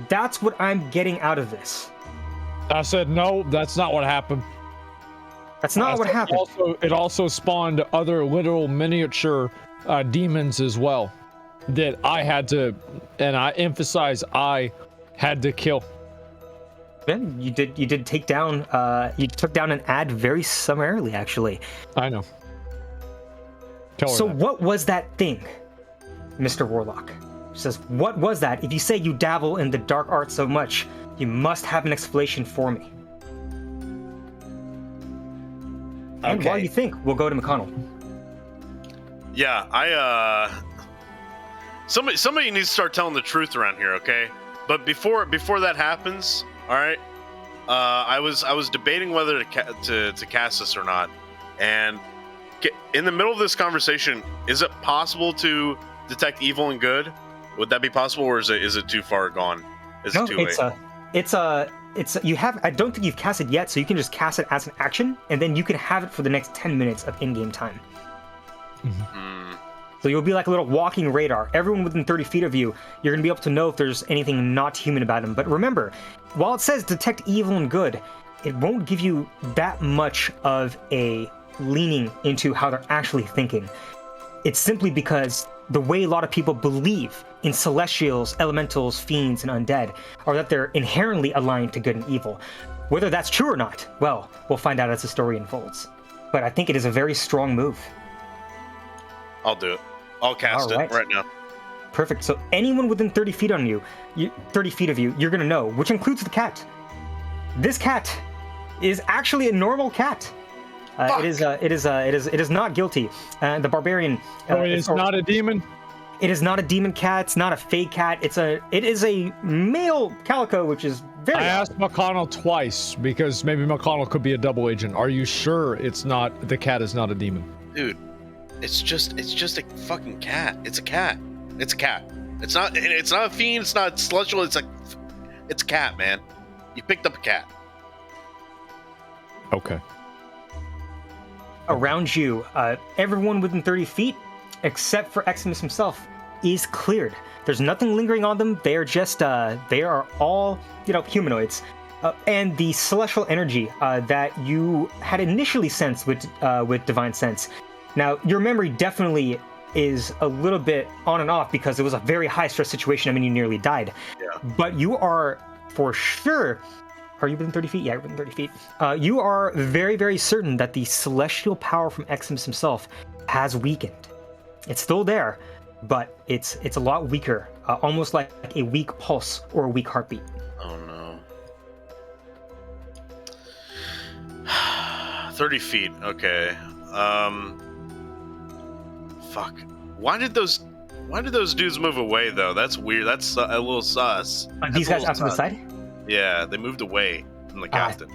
That's what I'm getting out of this. I said, no, that's not what happened. That's not what happened. It also spawned other literal miniature demons as well that I had to, and I emphasize, I had to kill. Yeah, you did take down, you took down an ad very summarily, actually. I know. So what was that thing, Mr. Warlock? She says, what was that? If you say you dabble in the dark arts so much, you must have an explanation for me. And while you think, we'll go to Mcconnell. Yeah, somebody needs to start telling the truth around here, okay? But before that happens, all right. I was debating whether to cast this or not, and in the middle of this conversation, is it possible to detect evil and good? Would that be possible, or is it too far gone? Is it too late? I don't think you've cast it yet, so you can just cast it as an action, and then you can have it for the next 10 minutes of in-game time. Mm-hmm. So you'll be like a little walking radar. Everyone within 30 feet of you, you're going to be able to know if there's anything not human about them. But remember, while it says detect evil and good, it won't give you that much of a leaning into how they're actually thinking. It's simply because the way a lot of people believe in celestials, elementals, fiends, and undead are that they're inherently aligned to good and evil. Whether that's true or not, well, we'll find out as the story unfolds. But I think it is a very strong move. I'll do it. I'll cast it right now. Perfect. So anyone within 30 feet of you, you're going to know, which includes the cat. This cat is actually a normal cat. It is not guilty. The barbarian. It is not a demon. It is not a demon cat. It's not a fake cat. It is a male calico, which is very. I asked McConnell twice because maybe McConnell could be a double agent. Are you sure the cat is not a demon? Dude, it's just a fucking cat. It's a cat. It's a cat. It's not a fiend. It's not celestial. It's a cat, man. You picked up a cat. Okay. Around you, everyone within 30 feet, except for Eximus himself, is cleared. There's nothing lingering on them. They are just, they are all, humanoids. And the celestial energy that you had initially sensed with Divine Sense. Now, your memory definitely is a little bit on and off because it was a very high stress situation. I mean, you nearly died. Yeah. But you are, for sure, Are you within 30 feet? Yeah, you're within 30 feet. You are very, very certain that the celestial power from Eximus himself has weakened. It's still there, but it's a lot weaker, almost like a weak pulse or a weak heartbeat. Oh no. 30 feet. Okay. Fuck. Why did those dudes move away though? That's weird. That's a little sus. These guys out to the side? Yeah, they moved away from the captain.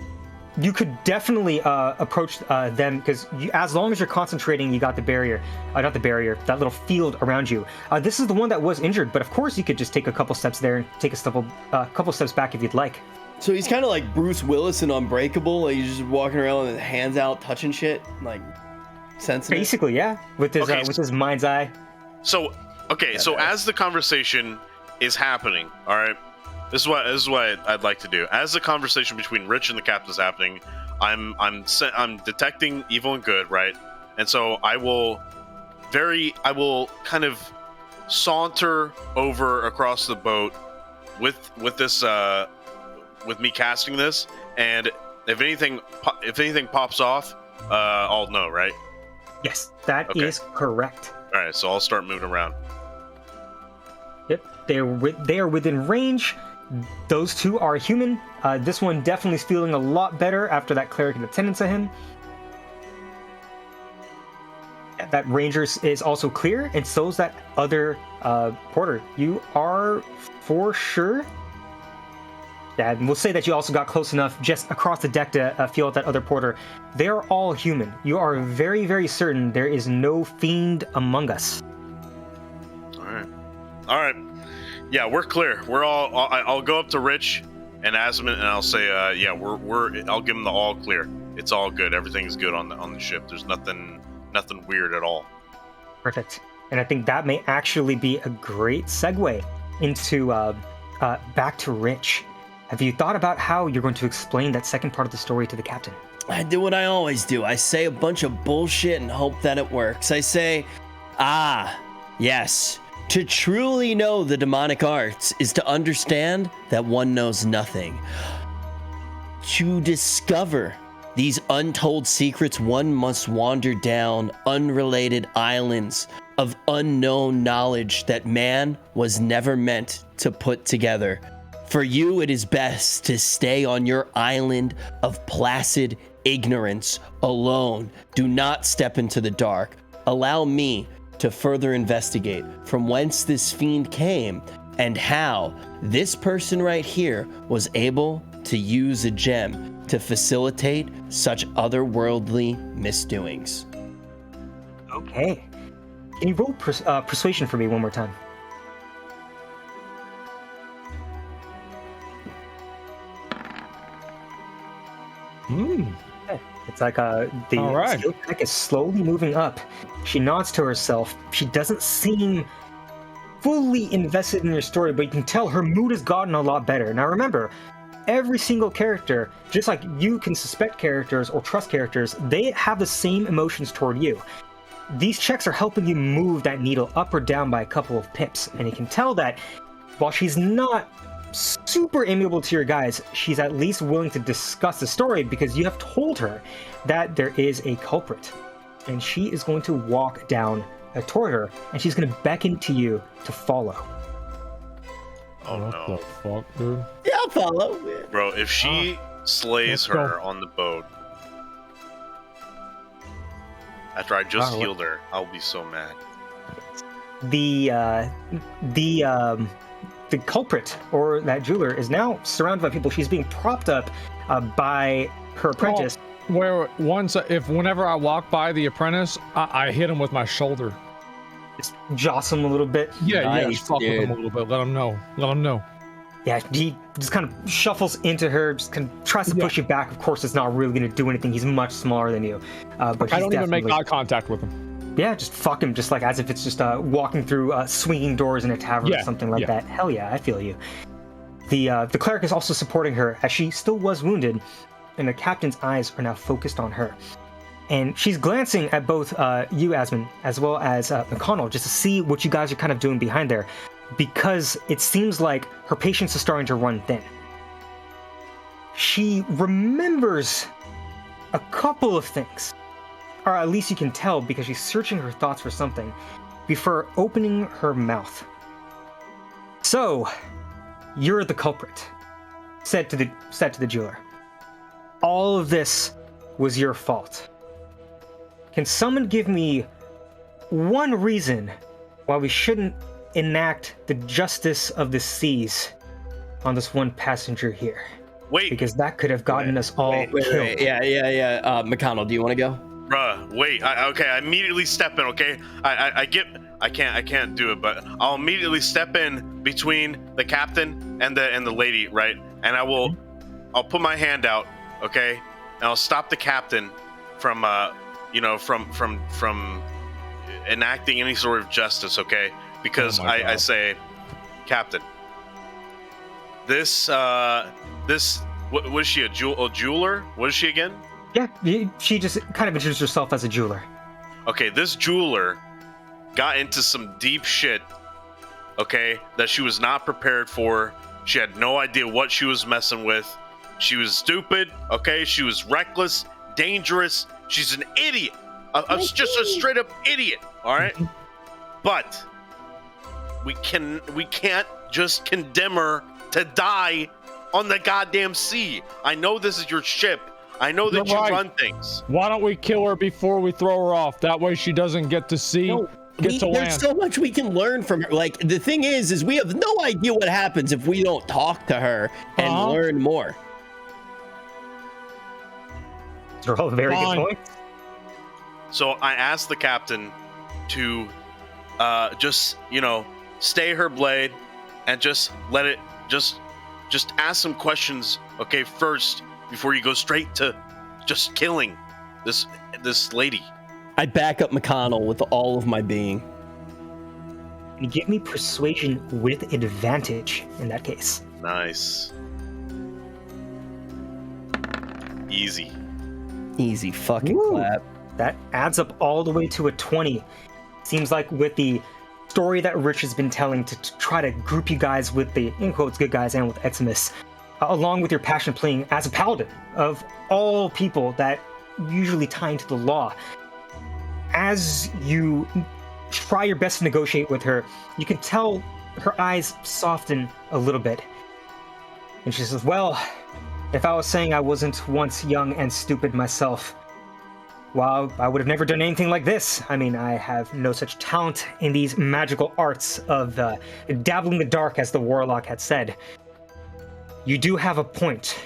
You could definitely approach them because as long as you're concentrating, you got the barrier. Not the barrier, that little field around you. This is the one that was injured, but of course you could just take a couple steps there and take a couple steps back if you'd like. So he's kind of like Bruce Willis in Unbreakable. Like he's just walking around with his hands out, touching shit, like sensing. Basically, yeah, with his mind's eye. So, so as the conversation is happening, all right, this is what I'd like to do. As the conversation between Rich and the captain is happening, I'm detecting evil and good, right? And so I will kind of saunter over across the boat with this with me casting this, and if anything pops off, I'll know, right? Yes, that is correct. All right, so I'll start moving around. Yep, they are within range. Those two are human. This one definitely is feeling a lot better after that cleric in attendance of him. That ranger is also clear, and so is that other porter. You are for sure. Yeah, and we'll say that you also got close enough just across the deck to feel out that other porter. They are all human. You are very, very certain there is no fiend among us. All right. Yeah, we're clear. We're all. I'll go up to Rich and Asmon, and I'll say, yeah, I'll give them the all clear. It's all good. Everything's good on the ship. There's nothing weird at all. Perfect. And I think that may actually be a great segue into back to Rich. Have you thought about how you're going to explain that second part of the story to the captain? I do what I always do. I say a bunch of bullshit and hope that it works. I say, yes, to truly know the demonic arts is to understand that one knows nothing. To discover these untold secrets, one must wander down unrelated islands of unknown knowledge that man was never meant to put together. For you, it is best to stay on your island of placid ignorance alone. Do not step into the dark. Allow me to further investigate from whence this fiend came and how this person right here was able to use a gem to facilitate such otherworldly misdoings. Okay. Can you roll persuasion for me one more time? It's like the skill check is slowly moving up. She nods to herself. She doesn't seem fully invested in your story, but you can tell her mood has gotten a lot better. Now remember, every single character, just like you can suspect characters or trust characters, they have the same emotions toward you. These checks are helping you move that needle up or down by a couple of pips, and you can tell that while she's not super amiable to your guys, she's at least willing to discuss the story because you have told her that there is a culprit, and she is going to walk down toward her, and she's going to beckon to you to follow. Oh what no! The fuck, dude? Yeah, I'll follow. Bro, if she slays her on the boat after I just healed her, I'll be so mad. The culprit, or that jeweler, is now surrounded by people. She's being propped up by her apprentice. Whenever I walk by the apprentice, I hit him with my shoulder. Just jostle him a little bit. Yeah, just fuck with him a little bit. Let him know. Yeah, he just kind of shuffles into her, just kind of tries to push you back. Of course, it's not really going to do anything. He's much smaller than you. But I don't even make eye contact with him. Yeah, just fuck him, just like as if it's just walking through swinging doors in a tavern or something like that. Hell yeah, I feel you. The cleric is also supporting her as she still was wounded, and the captain's eyes are now focused on her. And she's glancing at both you, Asmon, as well as Mcconnell, just to see what you guys are kind of doing behind there, because it seems like her patience is starting to run thin. she remembers a couple of things. Or at least you can tell because she's searching her thoughts for something before opening her mouth. So, you're the culprit, said to the jeweler. All of this was your fault. Can someone give me one reason why we shouldn't enact the justice of the seas on this one passenger here? Wait. Because that could have gotten us all killed. Wait. Yeah. McConnell, do you want to go? Bruh, wait. I immediately step in. Okay, I can't do it, but I'll immediately step in between the captain and the lady, right? And I'll put my hand out, okay, and I'll stop the captain from from enacting any sort of justice, okay? Because I say, Captain, this was she a jeweler? What is she again? Yeah, she just kind of introduced herself as a jeweler. Okay, this jeweler got into some deep shit, okay, that she was not prepared for. She had no idea what she was messing with. She was stupid, okay? She was reckless, dangerous. She's an idiot. Just a straight up idiot, all right? But we can't just condemn her to die on the goddamn sea. I know this is your ship. I know that you run things. Why don't we kill her before we throw her off? That way she doesn't get to sea. There's so much we can learn from her. Like, the thing is we have no idea what happens if we don't talk to her and learn more. They're all very good points. So I asked the captain to just stay her blade and just let it just ask some questions, okay, first, before you go straight to just killing this lady. I back up McConnell with all of my being. You give me persuasion with advantage in that case. Nice. Easy Fucking clap. That adds up all the way to a 20. Seems like with the story that Rich has been telling to try to group you guys with the, in quotes, good guys and with Eximus, along with your passion playing as a paladin of all people that usually tie into the law. As you try your best to negotiate with her, you can tell her eyes soften a little bit. And she says, well, if I was saying I wasn't once young and stupid myself, well, I would have never done anything like this. I mean, I have no such talent in these magical arts of dabbling in the dark, as the warlock had said. You do have a point,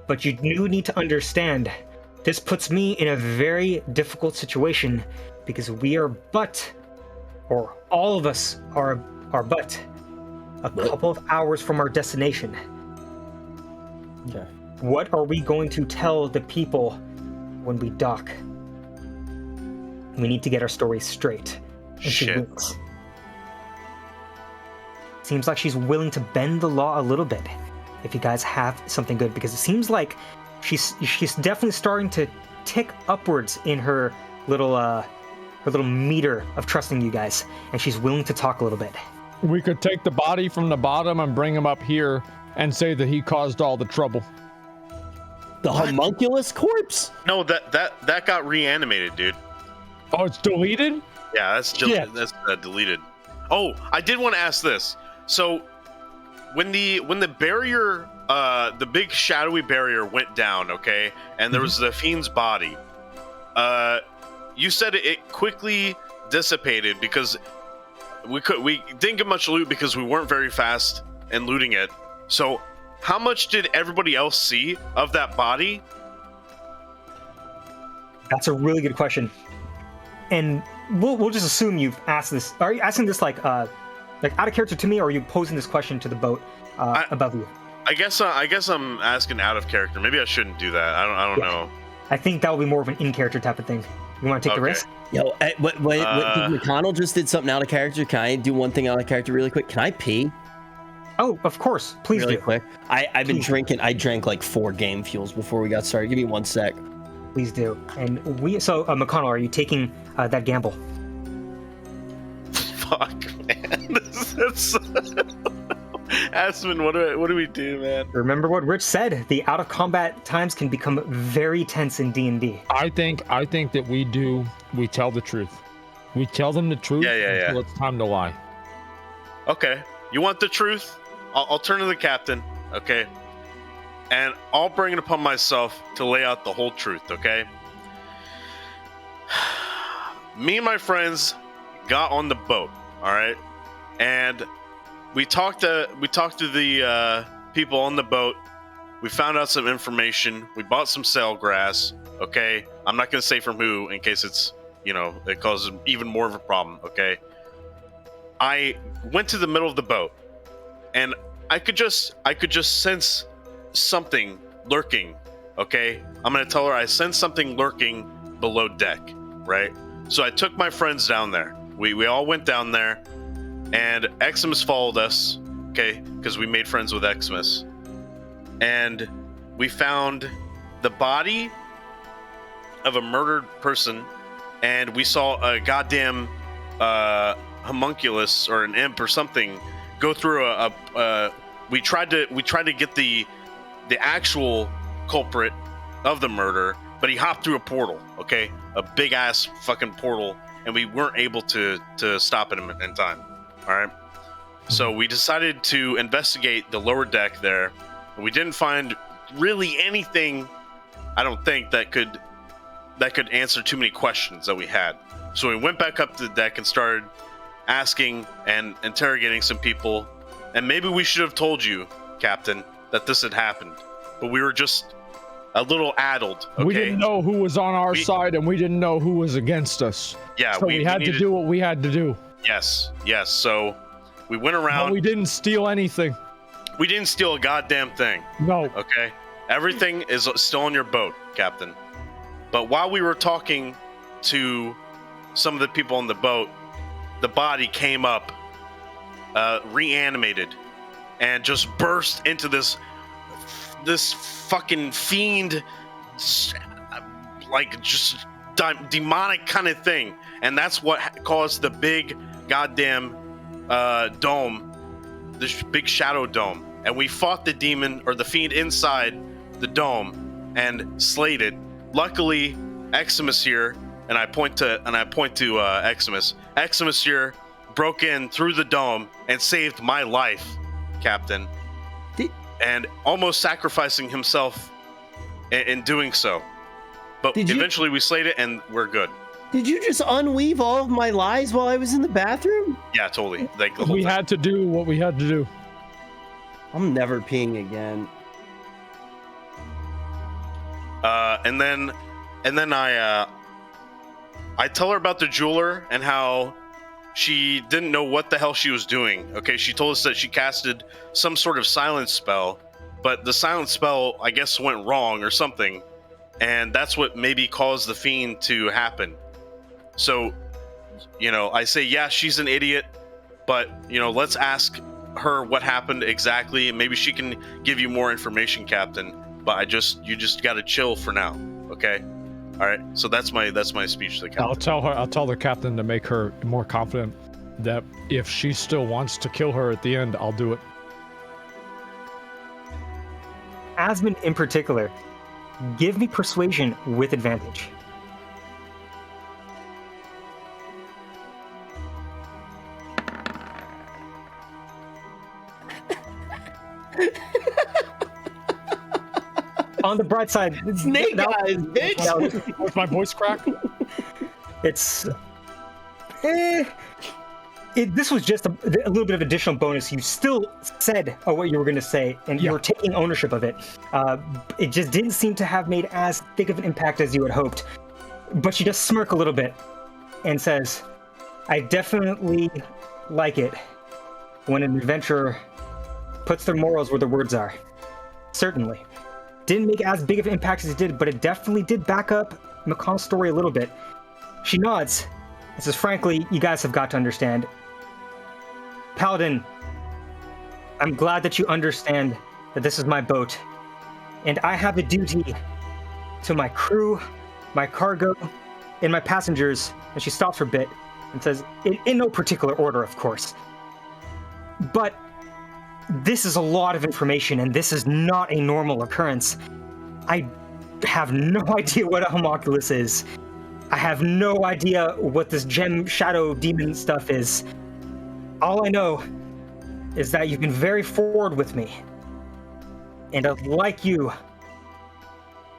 but you do need to understand this puts me in a very difficult situation because we are all of us are but a couple of hours from our destination. Okay. What are we going to tell the people when we dock? We need to get our story straight. And she winks. Seems like she's willing to bend the law a little bit if you guys have something good, because it seems like she's definitely starting to tick upwards in her little meter of trusting you guys, and she's willing to talk a little bit. We could take the body from the bottom and bring him up here and say that he caused all the trouble. The homunculus corpse? No, that got reanimated, dude. Oh, it's deleted? Yeah, that's deleted. Oh, I did want to ask this. So, when the barrier, the big shadowy barrier went down, okay, and there was the fiend's body, you said it quickly dissipated because we didn't get much loot because we weren't very fast in looting it. So, how much did everybody else see of that body? That's a really good question. And we'll just assume you've asked this. Are you asking this like out of character to me, or are you posing this question to the boat above you? I guess I'm asking out of character. Maybe I shouldn't do that. I don't know. I think that will be more of an in character type of thing. You want to take the risk? Yo, what McConnell just did something out of character. Can I do one thing out of character really quick? Can I pee? Oh, of course. Please really do. Quick. I've been drinking. I drank like 4 game fuels before we got started. Give me 1 sec. Please do. And McConnell, are you taking that gamble? Fuck, man. Asmon, what do we do, man? Remember what Rich said. The out-of-combat times can become very tense in D&D. I think that we tell the truth. We tell them the truth until it's time to lie. Okay. You want the truth? I'll turn to the captain, okay? And I'll bring it upon myself to lay out the whole truth, okay? Me and my friends got on the boat, all right? And we talked to the people on the boat. We found out some information. We bought some sailgrass, okay? I'm not going to say from who in case it's, it causes even more of a problem, okay? I went to the middle of the boat, and I could just sense something lurking, okay? I'm going to tell her I sense something lurking below deck, right? So I took my friends down there. We all went down there, and Eximus followed us, okay? Because we made friends with Eximus. And we found the body of a murdered person, and we saw a goddamn homunculus or an imp or something go through we tried to get the actual culprit of the murder, but he hopped through a portal, okay? A big ass fucking portal, and we weren't able to stop him in time. All right. So we decided to investigate the lower deck there. We didn't find really anything, I don't think, that could answer too many questions that we had. So we went back up to the deck and started asking and interrogating some people. And maybe we should have told you, Captain, that this had happened. But we were just a little addled, okay? We didn't know who was on our side, and we didn't know who was against us. Yeah, so we had to do what we had to do. Yes. So we went around. But we didn't steal anything. We didn't steal a goddamn thing. No. Okay? Everything is still on your boat, Captain. But while we were talking to some of the people on the boat, the body came up, reanimated, and just burst into this fucking fiend, like just demonic kind of thing. And that's what caused the big goddamn dome, this big shadow dome. And we fought the demon or the fiend inside the dome and slayed it. Luckily, Eximus here, and I point to Eximus. Eximus here broke in through the dome and saved my life, Captain, and almost sacrificing himself in doing so. But eventually we slayed it, and we're good. Did you just unweave all of my lies while I was in the bathroom? Yeah, totally. Like the whole we thing. had to do what we had to do. I'm never peeing again. And then I tell her about the jeweler and how she didn't know what the hell she was doing. Okay, she told us that she casted some sort of silence spell, but the silence spell, I guess, went wrong or something, and that's what maybe caused the fiend to happen. So, I say, yeah, she's an idiot, but, let's ask her what happened exactly, and maybe she can give you more information, Captain. But you just gotta chill for now, okay? All right. So that's my speech to the captain. I'll tell the captain to make her more confident that if she still wants to kill her at the end, I'll do it. Asmon in particular, give me persuasion with advantage. On the bright side, Snake eyes, bitch. Was my voice crack? It's this was just a little bit of additional bonus. You still said what you were going to say, and you were taking ownership of it. It just didn't seem to have made as big of an impact as you had hoped. But she just smirk a little bit and says, I definitely like it when an adventurer puts their morals where their words are. Certainly. Didn't make as big of an impact as it did, but it definitely did back up Mcconnell's story a little bit. She nods and says, frankly, you guys have got to understand. Paladin, I'm glad that you understand that this is my boat, and I have a duty to my crew, my cargo, and my passengers. And she stops for a bit and says, in no particular order, of course. But this is a lot of information, and this is not a normal occurrence. I have no idea what a homunculus is. I have no idea what this gem shadow demon stuff is. All I know is that you've been very forward with me. And I'd like you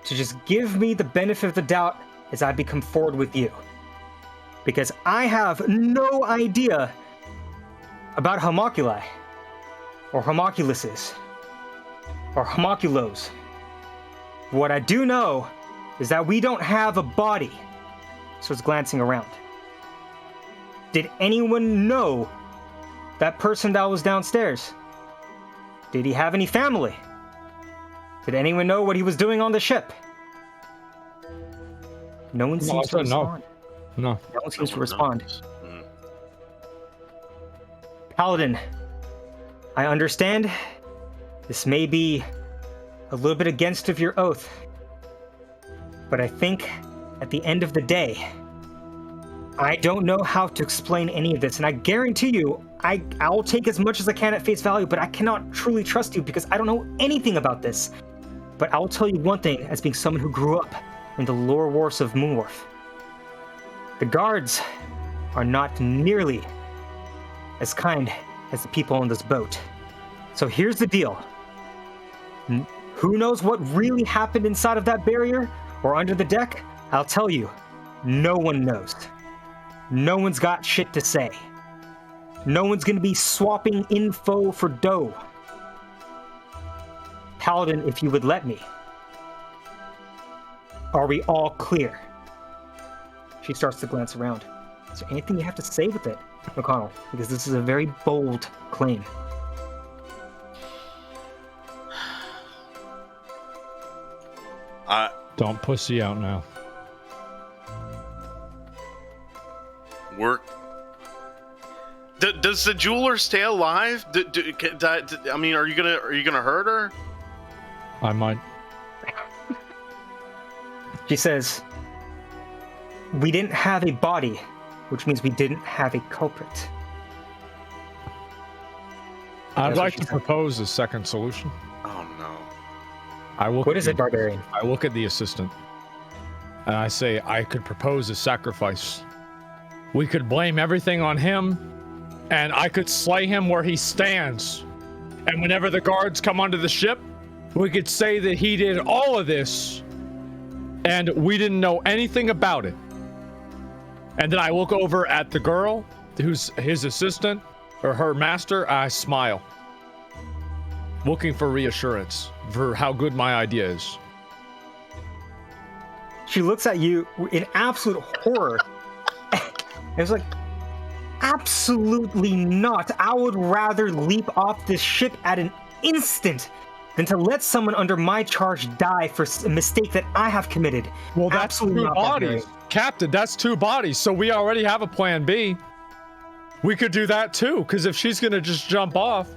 to just give me the benefit of the doubt as I become forward with you. Because I have no idea about homunculi, or homunculuses, or homunculos. What I do know is that we don't have a body. So it's glancing around. Did anyone know that person that was downstairs? Did he have any family? Did anyone know what he was doing on the ship? No one seems to respond. No. No one seems to respond. Paladin, I understand this may be a little bit against of your oath, but I think at the end of the day, I don't know how to explain any of this, and I guarantee you, I'll take as much as I can at face value, but I cannot truly trust you because I don't know anything about this. But I will tell you one thing as being someone who grew up in the lower wharfs of Moonwharf. The guards are not nearly as kind as the people on this boat. So here's the deal. Who knows what really happened inside of that barrier or under the deck? I'll tell you, no one knows. No one's got shit to say. No one's gonna be swapping info for dough. Paladin, if you would let me. Are we all clear? She starts to glance around. Is there anything you have to say with it, Mcconnell? Because this is a very bold claim. Don't pussy out now. Does the jeweler stay alive? I mean, are you gonna hurt her? I might. She says, "We didn't have a body, which means we didn't have a culprit." I'd like to propose a second solution. Oh no. What is it, Barbarian? I look at the assistant and I say, I could propose a sacrifice. We could blame everything on him, and I could slay him where he stands. And whenever the guards come onto the ship, we could say that he did all of this and we didn't know anything about it. And then I look over at the girl who's his assistant or her master. I smile, looking for reassurance for how good my idea is. She looks at you in absolute horror. It's like, absolutely not. I would rather leap off this ship at an instant than to let someone under my charge die for a mistake that I have committed. Well, that's absolutely two bodies. Captain, that's two bodies, so we already have a plan B. We could do that too, because if she's gonna just jump off,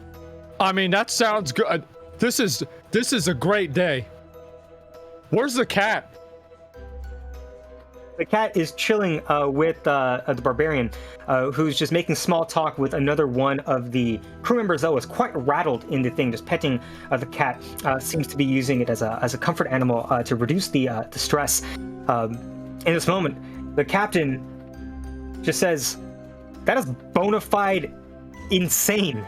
I mean, that sounds good. This is a great day. Where's the cat? The cat is chilling with the barbarian, who's just making small talk with another one of the crew members that was quite rattled in the thing, just petting the cat. Seems to be using it as a comfort animal to reduce the stress. In this moment, the captain just says, "That is bona fide insane.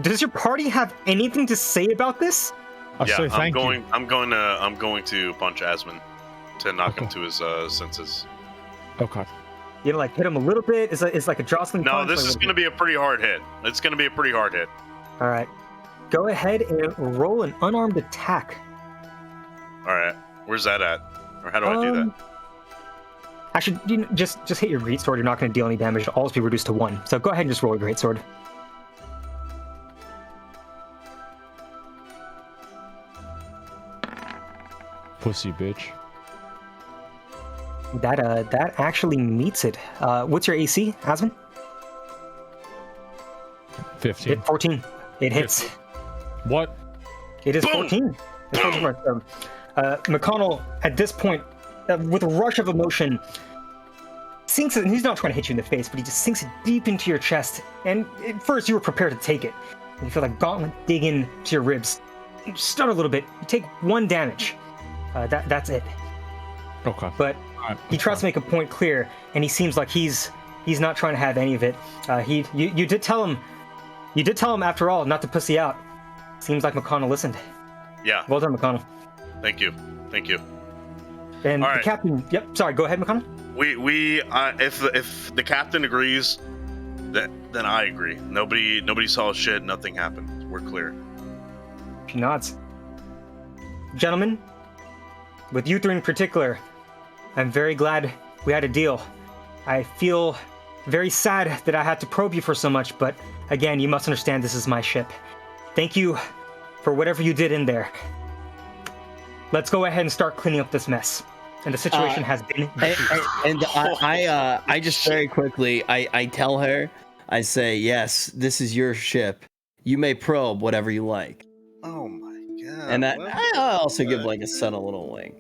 Does your party have anything to say about this?" I'm going to punch Asmon to knock him to his senses. Okay. You know, like hit him a little bit. It's like a jostling. No, punch, this like is going to be a pretty hard hit. It's going to be a pretty hard hit. All right. Go ahead and roll an unarmed attack. All right. Where's that at? Or how do I do that? Actually, just hit your greatsword. You're not going to deal any damage. It'll always be reduced to 1. So go ahead and just roll your greatsword. Pussy bitch. That actually meets it. What's your AC, Asmon? 15. 14. It hits. 15. What? It is 14. It's 14. Mcconnell, at this point, with a rush of emotion, sinks it, and he's not trying to hit you in the face, but he just sinks it deep into your chest. And at first, you were prepared to take it. You feel that gauntlet dig in to your ribs. You stutter a little bit. You take 1 damage. That's it. Okay. But he tries to make a point clear, and he seems like he's not trying to have any of it. You did tell him after all not to pussy out. Seems like McConnell listened. Yeah. Well done, McConnell. Thank you. And All the right. captain. Yep. Sorry. Go ahead, McConnell. If the captain agrees, then I agree. Nobody saw shit. Nothing happened. We're clear. She nods. Gentlemen, with you three in particular, I'm very glad we had a deal. I feel very sad that I had to probe you for so much, but again, you must understand this is my ship. Thank you for whatever you did in there. Let's go ahead and start cleaning up this mess. And the situation has been... I just very quickly, I tell her, I say, yes, this is your ship. You may probe whatever you like. Oh my god. And I also give like a subtle little wink.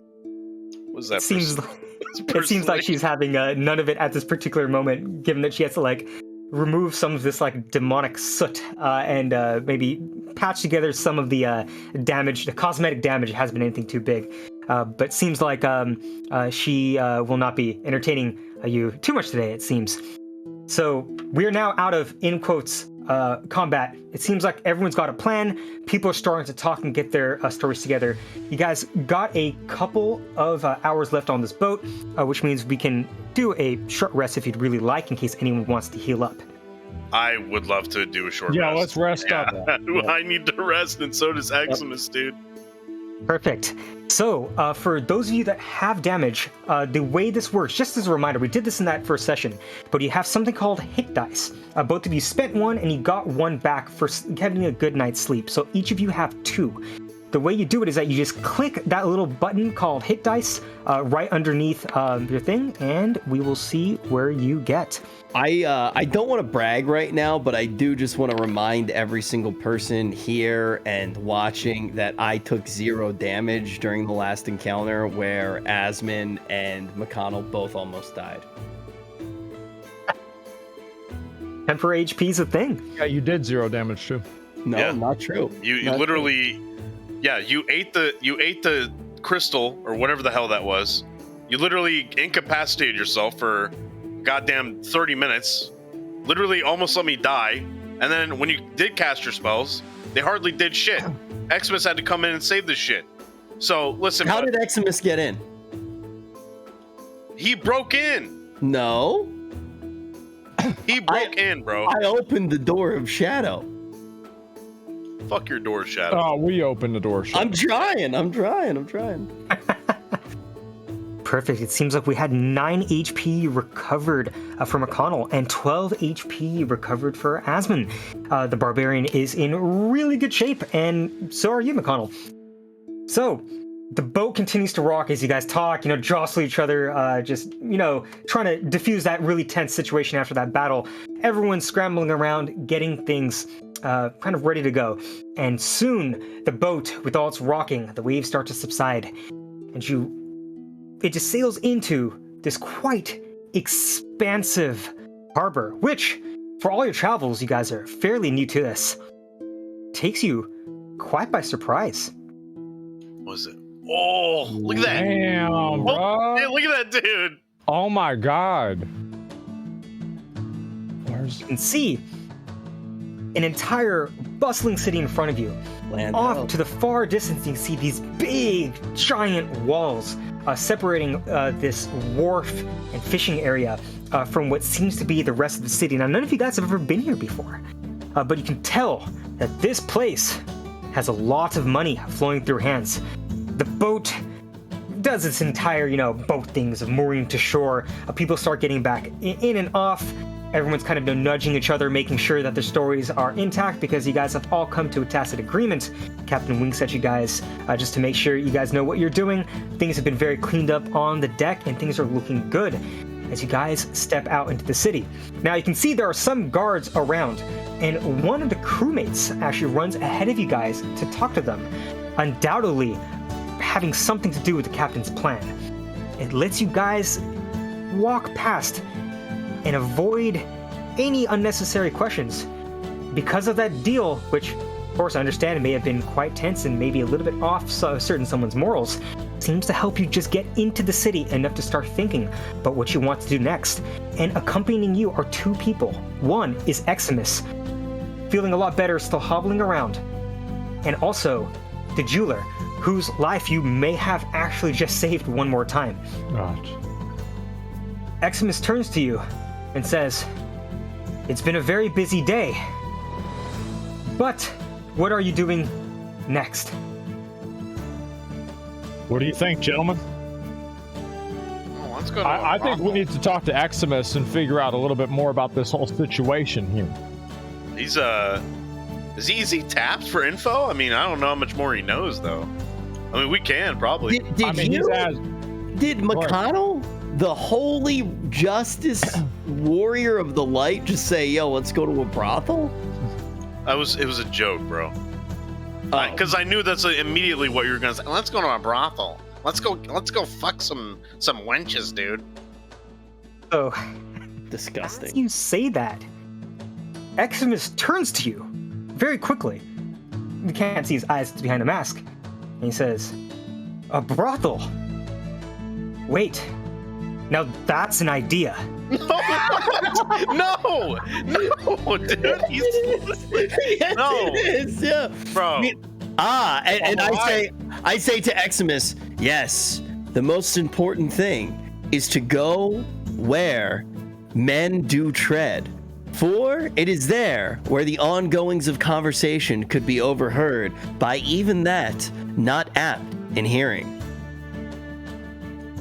What's that? It seems like she's having none of it at this particular moment, given that she has to like remove some of this like demonic soot and maybe patch together some of the damage. The cosmetic damage hasn't been anything too big, but seems like she will not be entertaining you too much today, it seems. So we are now out of, in quotes, combat. It seems like everyone's got a plan. People are starting to talk and get their stories together. You guys got a couple of hours left on this boat, which means we can do a short rest if you'd really like, in case anyone wants to heal up. I would love to do a short rest. Yeah, let's rest up. I need to rest, and so does Eximus, dude. Perfect. So, for those of you that have damage, the way this works, just as a reminder, we did this in that first session, but you have something called hit dice. Both of you spent 1 and you got 1 back for having a good night's sleep. So each of you have 2. The way you do it is that you just click that little button called hit dice right underneath your thing, and we will see where you get. I don't want to brag right now, but I do just want to remind every single person here and watching that I took 0 damage during the last encounter where Asmon and McConnell both almost died. Temporary HP is a thing. Yeah, you did 0 damage too. No, Yeah. not true. You Not literally, true. yeah, you ate the crystal or whatever the hell that was. You literally incapacitated yourself for goddamn 30 minutes. Literally almost let me die. And then when you did cast your spells, they hardly did shit. Eximus had to come in and save this shit. So listen, How did Eximus get in? he broke in. No, He broke in, bro. I opened the door of shadow. Fuck your door, Shadow. Oh, we opened the door. I'm trying. Perfect. It seems like we had 9 HP recovered for McConnell and 12 HP recovered for Asmon. The Barbarian is in really good shape, and so are you, McConnell. So, the boat continues to rock as you guys talk, jostle each other, just, trying to diffuse that really tense situation after that battle. Everyone's scrambling around, getting things kind of ready to go. And soon, the boat, with all its rocking, the waves start to subside, and it just sails into this quite expansive harbor, which, for all your travels, you guys are fairly new to this. Takes you quite by surprise. What was it? Oh, look at that. Damn, bro. Oh, hey, look at that dude. Oh my god. You can see an entire bustling city in front of you. Off to the far distance, you can see these big, giant walls separating this wharf and fishing area from what seems to be the rest of the city. Now, none of you guys have ever been here before, but you can tell that this place has a lot of money flowing through hands. The boat does its entire, boat things of mooring to shore. People start getting back in and off. Everyone's kind of nudging each other, making sure that their stories are intact, because you guys have all come to a tacit agreement. Captain winks at you guys just to make sure you guys know what you're doing. Things have been very cleaned up on the deck, and things are looking good as you guys step out into the city. Now, you can see there are some guards around, and one of the crewmates actually runs ahead of you guys to talk to them, undoubtedly having something to do with the captain's plan. It lets you guys walk past and avoid any unnecessary questions. because of that deal, which, of course, I understand it may have been quite tense and maybe a little bit off certain someone's morals, seems to help you just get into the city enough to start thinking about what you want to do next. And accompanying you are 2 people. One is Eximus, feeling a lot better, still hobbling around. And also, the jeweler, whose life you may have actually just saved one more time. Right. Eximus turns to you and says, "It's been a very busy day, but what are you doing next?" What do you think, gentlemen? Oh, let's go to I think we need to talk to Eximus and figure out a little bit more about this whole situation here. He's is he tapped for info? I mean, I don't know how much more he knows, though. I mean, we can probably. Did McConnell, the holy justice warrior of the light, just say, "Yo, let's go to a brothel"? It was a joke, bro. Because I knew that's immediately what you were gonna say. Let's go to a brothel. Let's go fuck some wenches, dude. So, Disgusting. as you say that, Eximus turns to you very quickly. You can't see his eyes behind the mask. And he says, "A brothel? Wait, now that's an idea." No, dude. Yes, No. it is, yeah. Bro. And I say to Eximus, yes, the most important thing is to go where men do tread. For it is there where the ongoings of conversation could be overheard by even that not apt in hearing.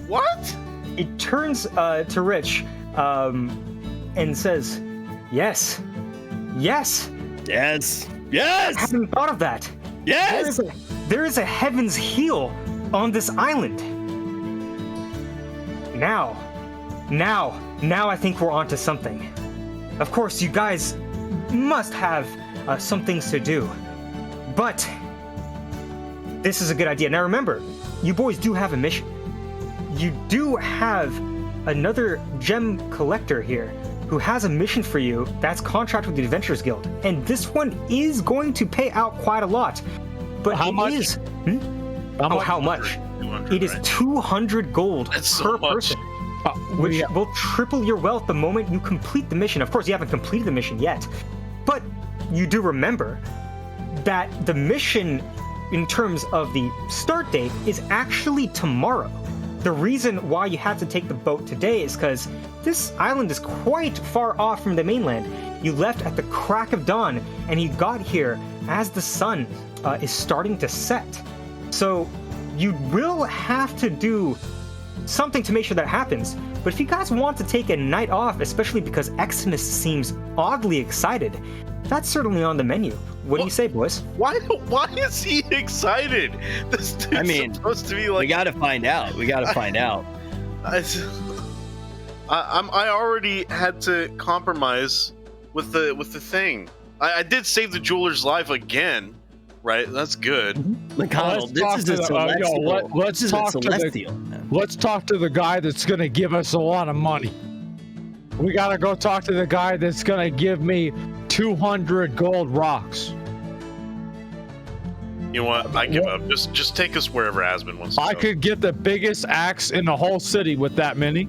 What? He turns to Rich and says, Yes. I haven't thought of that. Yes. There is a heaven's heel on this island. Now I think we're onto something. Of course, you guys must have some things to do, but this is a good idea. Now remember, you boys do have a mission. You do have another gem collector here who has a mission for you that's contracted with the Adventurers Guild, and this one is going to pay out quite a lot. But how much? How much? 200, It is right? 200 gold That's per so much. person. Which will triple your wealth the moment you complete the mission. Of course, you haven't completed the mission yet, but you do remember that the mission, in terms of the start date, is actually tomorrow. The reason why you had to take the boat today is because this island is quite far off from the mainland. You left at the crack of dawn, and you got here as the sun is starting to set. So you will have to do something to make sure that happens. But if you guys want to take a night off, especially because Eximus seems oddly excited, that's certainly on the menu. What do you say, boys? Why is he excited? This dude's supposed to be like. we gotta find out. I already had to compromise with the thing. I did save the jeweler's life again, right? That's good. McConnell, this is a celestial. Let's talk to the guy that's gonna give us a lot of money. We gotta go talk to the guy that's gonna give me 200 gold rocks. You know what? I give up. Just take us wherever Asmon wants to go. I could get the biggest axe in the whole city with that many.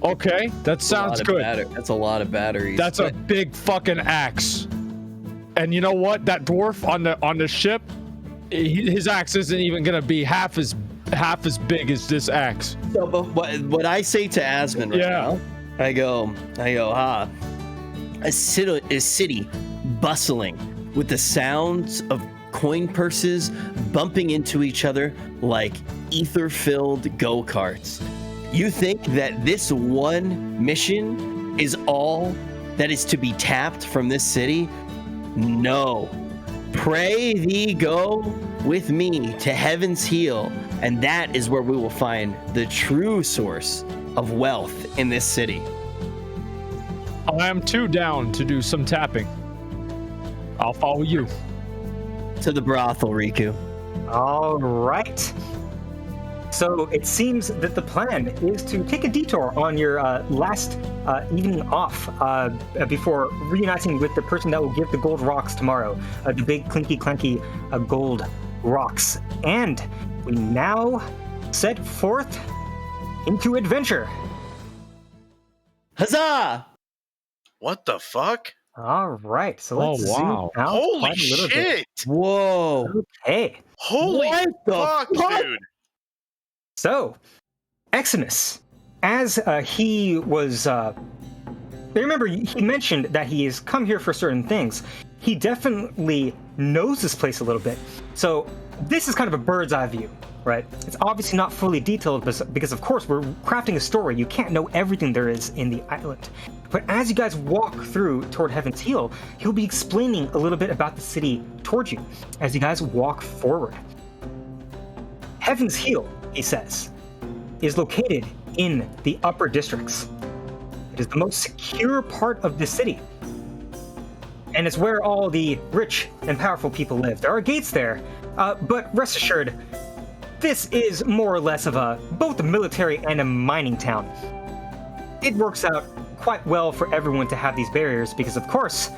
Okay, that sounds good. That's a lot of batteries. That's a big fucking axe. And you know what? That dwarf on the ship, his axe isn't even gonna be half as big as this axe. So, but what I say to Asmon right now, I go, a city bustling with the sounds of coin purses bumping into each other like ether-filled go-karts. You think that this one mission is all that is to be tapped from this city? No. Pray thee go with me to Heaven's Heel, and that is where we will find the true source of wealth in this city. I am too down to do some tapping. I'll follow you. To the brothel, Riku. All right. So it seems that the plan is to take a detour on your last evening off before reuniting with the person that will give the gold rocks tomorrow. The big clinky clanky gold rocks. And we now set forth into adventure. Huzzah! What the fuck? All right, so let's wow. zoom out Holy quite a little bit. shit! Whoa! Okay, Holy What the fuck, fuck? dude! so Eximus, as he was, remember he mentioned that he has come here for certain things. He definitely knows this place a little bit. So this is kind of a bird's eye view, right? It's obviously not fully detailed because of course we're crafting a story. You can't know everything there is in the island. But as you guys walk through toward Heaven's Heel, he'll be explaining a little bit about the city towards you as you guys walk forward. Heaven's Heel, he says, is located in the upper districts. It is the most secure part of the city. And it's where all the rich and powerful people live. There are gates there, but rest assured, this is more or less of both a military and a mining town. It works out quite well for everyone to have these barriers because, of course,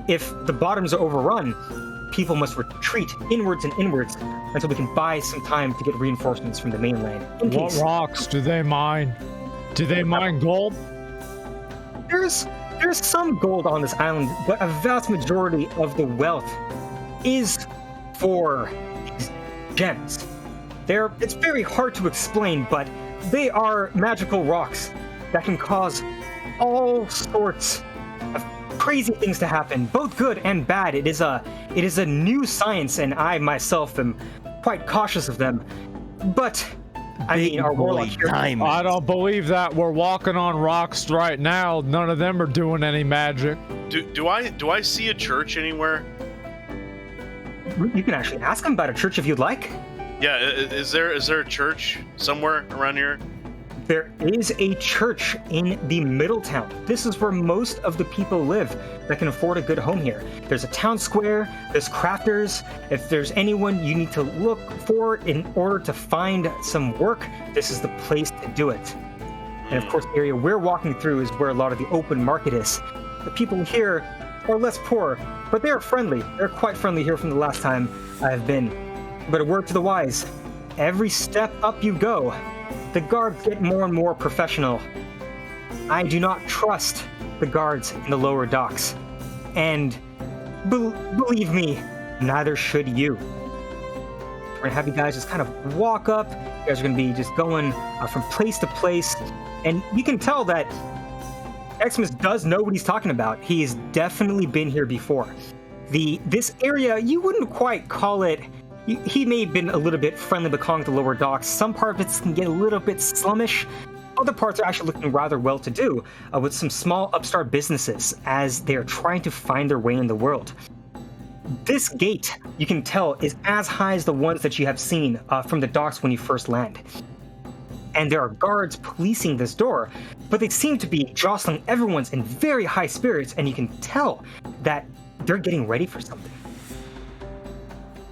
if the bottoms are overrun, people must retreat inwards and inwards until we can buy some time to get reinforcements from the mainland. What rocks do they mine? Do they mine gold? There's some gold on this island, but a vast majority of the wealth is for these gems. It's very hard to explain, but they are magical rocks that can cause all sorts of crazy things to happen, both good and bad. It is a new science, and I myself am quite cautious of them. But I mean, our warlock here. I don't believe that. We're walking on rocks right now. None of them are doing any magic. Do I see a church anywhere? You can actually ask him about a church if you'd like. Yeah, is there a church somewhere around here? There is a church in the middle town. This is where most of the people live that can afford a good home here. There's a town square, there's crafters. If there's anyone you need to look for in order to find some work, this is the place to do it. And of course, the area we're walking through is where a lot of the open market is. The people here are less poor, but they're friendly. They're quite friendly here from the last time I've been. But a word to the wise, every step up you go, the guards get more and more professional. I do not trust the guards in the lower docks. And believe me, neither should you. We're gonna have you guys just kind of walk up. You guys are gonna be just going from place to place. And you can tell that Eximus does know what he's talking about. He's definitely been here before. This area, you wouldn't quite call it. He may have been a little bit friendly but calling the lower docks. Some part of it can get a little bit slummish. Other parts are actually looking rather well-to-do, with some small upstart businesses as they are trying to find their way in the world. This gate, you can tell, is as high as the ones that you have seen from the docks when you first land. And there are guards policing this door, but they seem to be jostling everyone's in very high spirits, and you can tell that they're getting ready for something.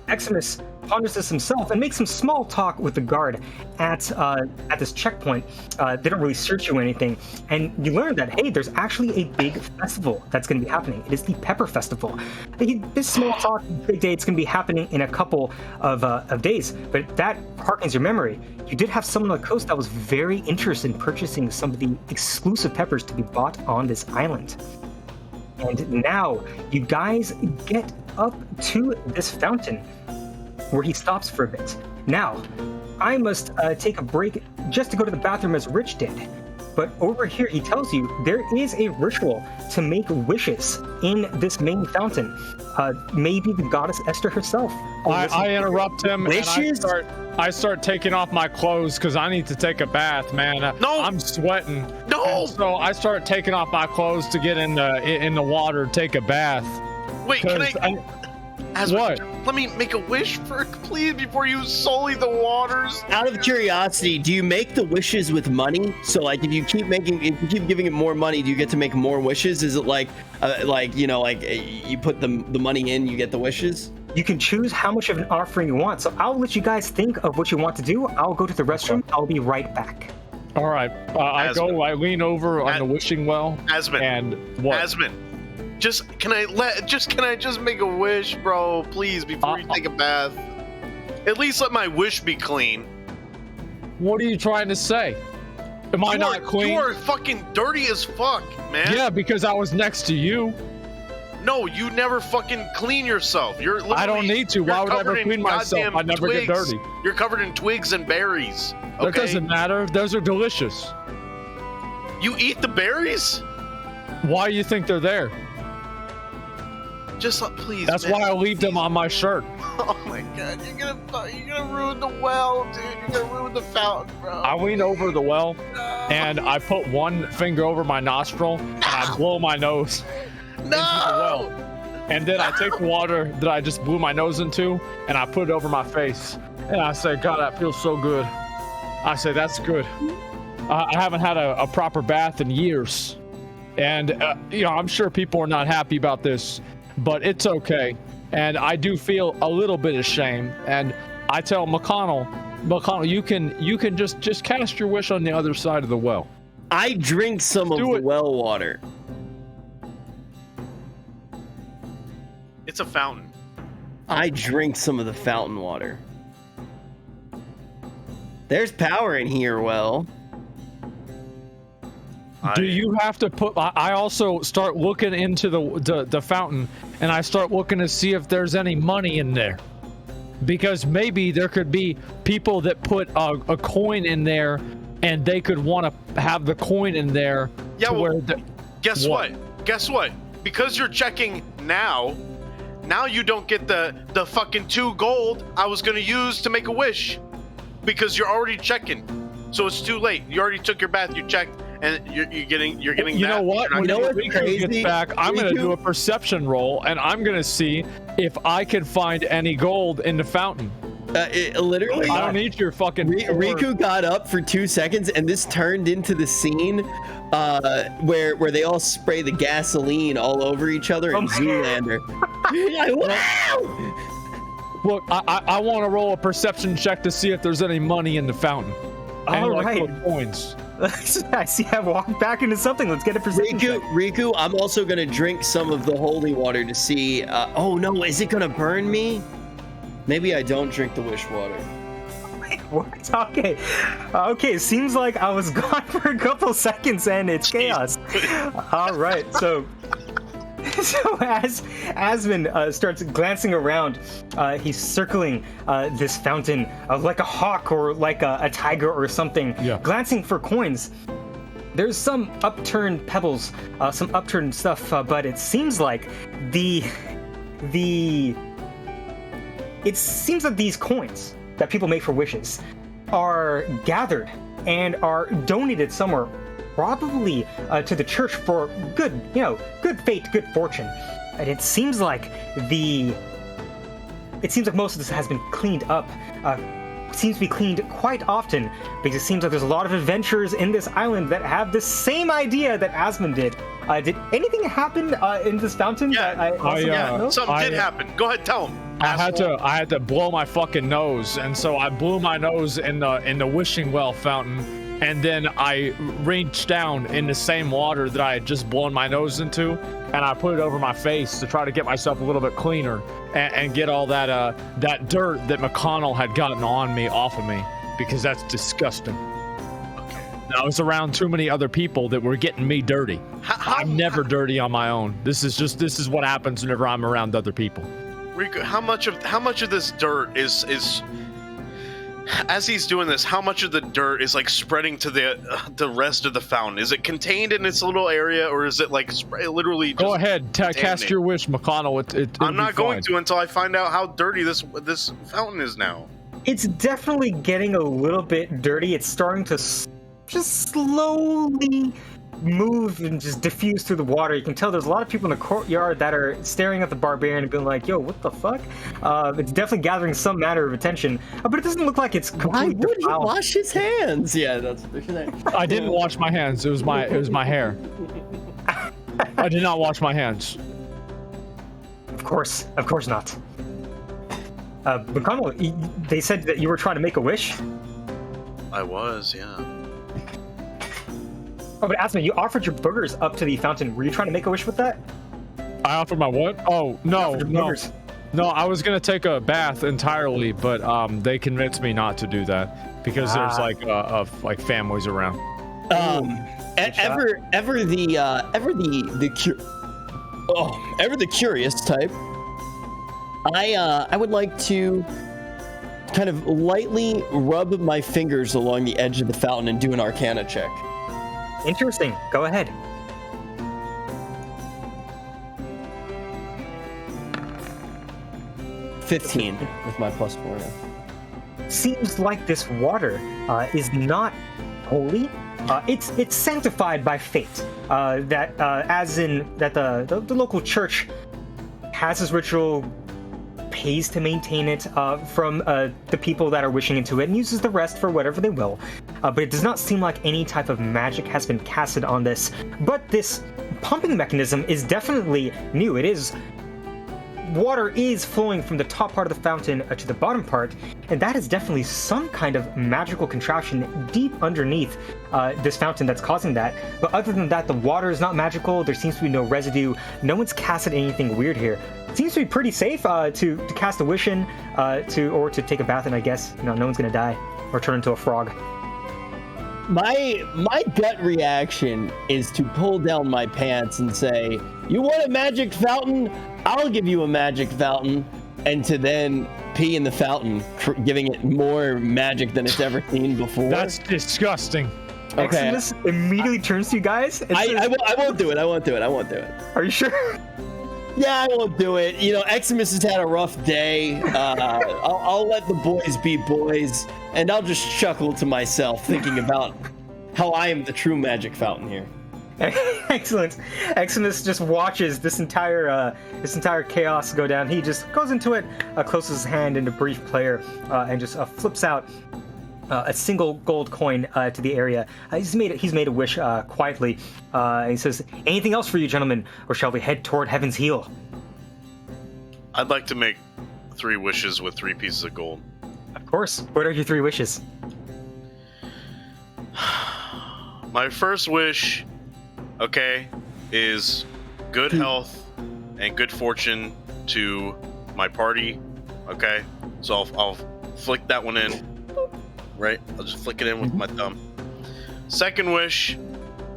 Eximus ponders this himself and makes some small talk with the guard at this checkpoint. They don't really search you or anything, and you learn that, hey, there's actually a big festival that's going to be happening. It is the Pepper Festival. This small talk, big day, it's going to be happening in a couple of days, but that harkens your memory. You did have someone on the coast that was very interested in purchasing some of the exclusive peppers to be bought on this island. And now you guys get up to this fountain where he stops for a bit. Now, I must take a break just to go to the bathroom as Rich did. But over here, he tells you there is a ritual to make wishes in this main fountain. Maybe the goddess Esther herself. I interrupt him. Wishes? And I start taking off my clothes because I need to take a bath, man. No! I'm sweating. No! And so I start taking off my clothes to get in the water, take a bath. Wait, can What? Let me make a wish please, before you sully the waters. Out of curiosity, do you make the wishes with money? So, like, if you keep giving it more money, do you get to make more wishes? Is it like you put the money in, you get the wishes? You can choose how much of an offering you want. So I'll let you guys think of what you want to do. I'll go to the restroom. I'll be right back. All right. I lean over on the wishing well. Asmon. And what? Asmon. Can I just make a wish, bro? Please, before you take a bath. At least let my wish be clean. What are you trying to say? Am I not clean? You are fucking dirty as fuck, man. Yeah, because I was next to you. No, you never fucking clean yourself. I don't need to. Why would I ever clean myself? I never get dirty. You're covered in twigs and berries. Okay? That doesn't matter. Those are delicious. You eat the berries? Why do you think they're there? Just please. That's why I leave them on my shirt. Oh my god, you're gonna ruin the well, dude. You're gonna ruin the fountain, bro. I lean over the well, and I put one finger over my nostril, and I blow my nose into the well. And then I take the water that I just blew my nose into, and I put it over my face. And I say, God, that feels so good. I say, that's good. I haven't had a proper bath in years. And, I'm sure people are not happy about this, but it's okay. And I do feel a little bit of shame. And I tell McConnell, you can just cast your wish on the other side of the well. I drink some of the well water. It's a fountain. I drink some of the fountain water. There's power in here, well. Do you have to put... I also start looking into the fountain, and I start looking to see if there's any money in there. Because maybe there could be people that put a coin in there, and they could want to have the coin in there. Yeah, well, guess what? Guess what? Because you're checking now you don't get the fucking 2 gold I was going to use to make a wish. Because you're already checking. So it's too late. You already took your bath, you checked, and you're getting You that. know what? When Riku crazy? gets back, I'm going to do a perception roll, and I'm going to see if I can find any gold in the fountain. Literally, I don't need your fucking... Riku got up for 2 seconds, and this turned into the scene where they all spray the gasoline all over each other in Zoolander. Wow! Look, I want to roll a perception check to see if there's any money in the fountain. All right. Coins. I see I've walked back into something. Let's get a perception check. Riku, I'm also going to drink some of the holy water to see... oh, no, is it going to burn me? Maybe I don't drink the wish water. What? Okay, seems like I was gone for a couple seconds and it's chaos. All right, so as Asmon starts glancing around, he's circling this fountain like a hawk or like a tiger or something, glancing for coins. There's some upturned pebbles, some upturned stuff, but it seems like it seems that these coins that people make for wishes are gathered and are donated somewhere, probably to the church for good fate, good fortune. And it seems like most of this has been cleaned up. Seems to be cleaned quite often because it seems like there's a lot of adventurers in this island that have the same idea that Asmon did. Did anything happen in this fountain? Yeah, something did happen. Go ahead, tell him. I had to blow my fucking nose, and so I blew my nose in the wishing well fountain, and then I reached down in the same water that I had just blown my nose into, and I put it over my face to try to get myself a little bit cleaner and get all that dirt that McConnell had gotten on me off of me, because that's disgusting. I was around too many other people that were getting me dirty. I'm never dirty on my own. This is what happens whenever I'm around other people. Riku, how much of this dirt is as he's doing this? How much of the dirt is like spreading to the rest of the fountain? Is it contained in its little area, or is it like literally? Just go ahead, cast your wish, McConnell. I'm not going to until I find out how dirty this fountain is now. It's definitely getting a little bit dirty. It's starting to just slowly move and just diffuse through the water. You can tell there's a lot of people in the courtyard that are staring at the barbarian and being like, yo, what the fuck? It's definitely gathering some manner of attention, but it doesn't look like it's completely Why would he wash his hands? Yeah, that's I didn't wash my hands. It was my hair. I did not wash my hands. Of course not. Mcconnell, they said that you were trying to make a wish. I was, yeah. Oh, but Asma, you offered your boogers up to the fountain. Were you trying to make a wish with that? I offered my what? Oh, no. No, I was going to take a bath entirely, but they convinced me not to do that because there's like families around. Ever the curious type. I would like to kind of lightly rub my fingers along the edge of the fountain and do an Arcana check. Interesting. Go ahead. $15 with my +4 now. Seems like this water is not holy. It's sanctified by fate. As in that the local church has this ritual, pays to maintain it from the people that are wishing into it, and uses the rest for whatever they will. But it does not seem like any type of magic has been casted on this. But this pumping mechanism is definitely new. Water is flowing from the top part of the fountain to the bottom part, and that is definitely some kind of magical contraption deep underneath this fountain that's causing that. But other than that, the water is not magical. There seems to be no residue. No one's casted anything weird here. It seems to be pretty safe to cast a wish in, or to take a bath in, I guess. No one's gonna die or turn into a frog. My gut reaction is to pull down my pants and say, "You want a magic fountain? I'll give you a magic fountain," and to then pee in the fountain, giving it more magic than it's ever seen before. That's disgusting. Okay. Eximus immediately turns to you guys. I won't do it. I won't do it. Are you sure? Yeah, I won't do it. Eximus has had a rough day. I'll let the boys be boys, and I'll just chuckle to myself thinking about how I am the true magic fountain here. Excellent. Eximus just watches this entire chaos go down. He just goes into it, closes his hand into brief prayer, and just flips out a single gold coin to the area. He's made a wish quietly. He says, "Anything else for you, gentlemen, or shall we head toward Heaven's Heel?" I'd like to make 3 wishes with 3 pieces of gold. Of course. What are your 3 wishes? My first wish, is good health and good fortune to my party. Okay, so I'll flick that one in. Right, I'll just flick it in with my thumb. Second wish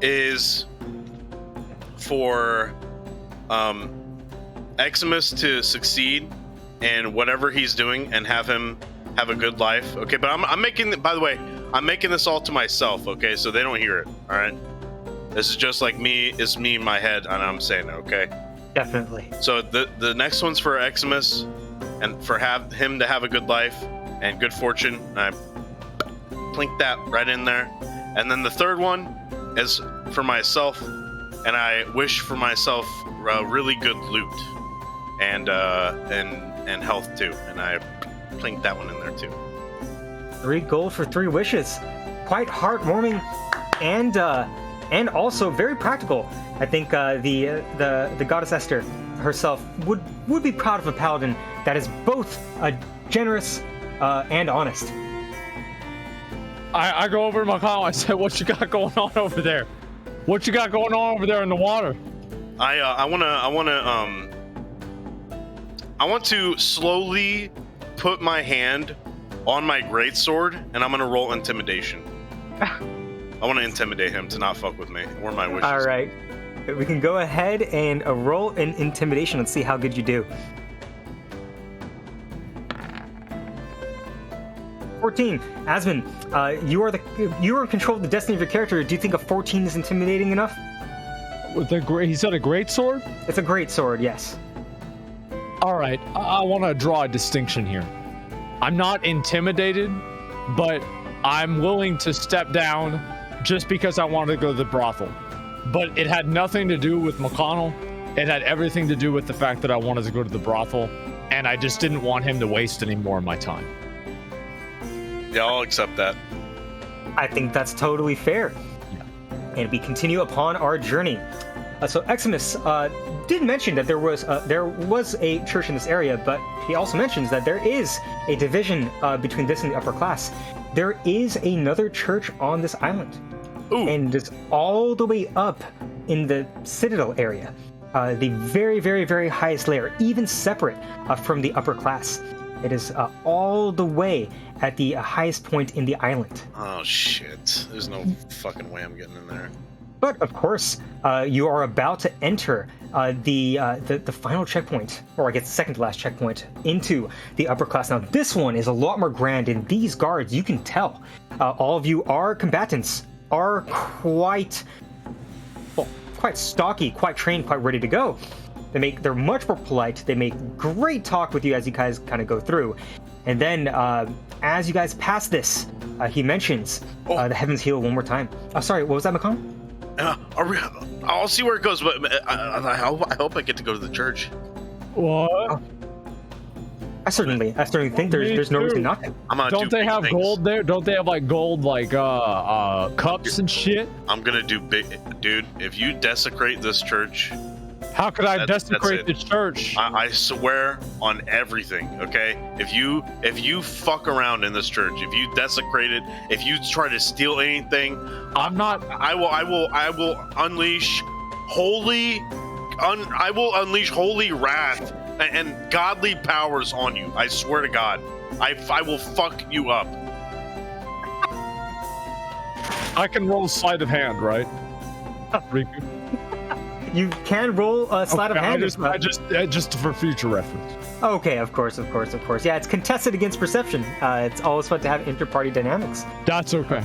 is for Eximus to succeed in whatever he's doing and have him have a good life. Okay, but I'm making, by the way, I'm making this all to myself. Okay, so they don't hear it. All right, this is just like me. It's me in my head, and I'm saying it. Okay. Definitely. So the next one's for Eximus, and for him to have a good life and good fortune. And I plink that right in there. And then the third one is for myself, and I wish for myself really good loot and health too. And I plink that one in there too. 3 gold for 3 wishes. Quite heartwarming and also very practical. I think the goddess Esther herself would be proud of a paladin that is both generous and honest. I go over to Mcconnell. I said, "What you got going on over there? What you got going on over there in the water?" I want to slowly put my hand on my greatsword, and I'm gonna roll intimidation. I want to intimidate him to not fuck with me or my wishes. All right, we can go ahead and roll in intimidation and see how good you do. 14. Asmon, you are in control of the destiny of your character. Do you think a 14 is intimidating enough? He said a great sword? It's a great sword, yes. All right, I want to draw a distinction here. I'm not intimidated, but I'm willing to step down just because I wanted to go to the brothel. But it had nothing to do with McConnell. It had everything to do with the fact that I wanted to go to the brothel, and I just didn't want him to waste any more of my time. Yeah, I'll accept that. I think that's totally fair. Yeah. And we continue upon our journey. So Eximus did mention that there was a church in this area, but he also mentions that there is a division between this and the upper class. There is another church on this island, and it's all the way up in the Citadel area, the very, very, very highest layer, even separate from the upper class. It is all the way at the highest point in the island. Oh shit! There's no fucking way I'm getting in there. But of course, you are about to enter the final checkpoint, or I guess the second to last checkpoint, into the upper class. Now, this one is a lot more grand, and these guards, you can tell, all of you are combatants, are quite stocky, quite trained, quite ready to go. They're much more polite. They make great talk with you as you guys kind of go through. And then as you guys pass this, he mentions the Heaven's Heel one more time. Sorry, what was that, Mcconnell? I'll see where it goes, but I hope I get to go to the church. What? I certainly think there's no reason not to. Don't they have gold there? Don't they have like gold cups and shit? I'm gonna do big, dude. If you desecrate this church, how could I desecrate the church? I swear on everything, okay? If you fuck around in this church, if you desecrate it, if you try to steal anything, I'm not. I will unleash holy wrath and godly powers on you. I swear to God, I will fuck you up. I can roll sleight of hand, right? Riku. You can roll a sleight of hand. Just for future reference. Okay, of course. Yeah, it's contested against perception. It's always fun to have inter-party dynamics. That's okay.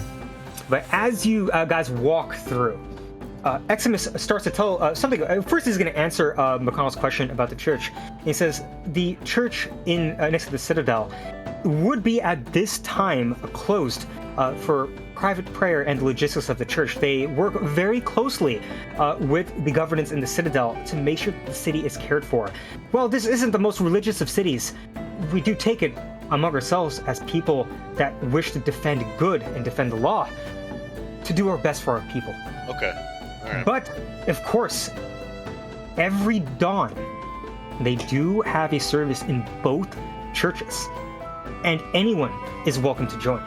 But as you guys walk through, Eximus starts to tell something. First, he's going to answer Mcconnell's question about the church. He says the church in next to the Citadel would be at this time closed for private prayer and the logistics of the church. They work very closely with the governance in the Citadel to make sure that the city is cared for. Well, this isn't the most religious of cities. We do take it among ourselves as people that wish to defend good and defend the law to do our best for our people. Okay. All right. But, of course, every dawn, they do have a service in both churches, and anyone is welcome to join.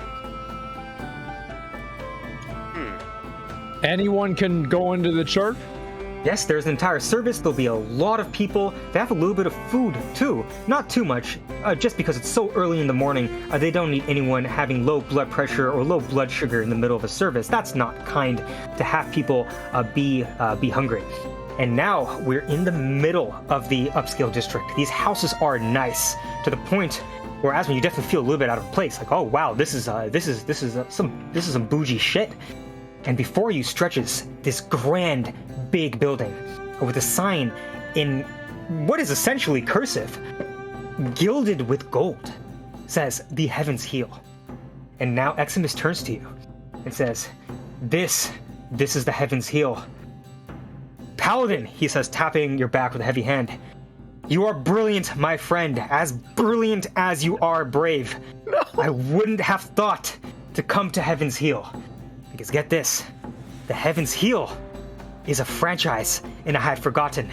Anyone can go into the church? Yes, there's an entire service. There'll be a lot of people. They have a little bit of food, too. Not too much, just because it's so early in the morning. They don't need anyone having low blood pressure or low blood sugar in the middle of a service. That's not kind to have people be hungry. And now we're in the middle of the upscale district. These houses are nice to the point where, Asmon, you definitely feel a little bit out of place. Like, oh wow, this is some bougie shit. And before you stretches this grand, big building with a sign in what is essentially cursive, gilded with gold, says the Heaven's Heel. And now Eximus turns to you and says, This is the Heaven's Heel. Paladin, he says, tapping your back with a heavy hand. You are brilliant, my friend, as brilliant as you are brave. No. I wouldn't have thought to come to Heaven's Heel. Because get this, the Heaven's Heel is a franchise, and I had forgotten.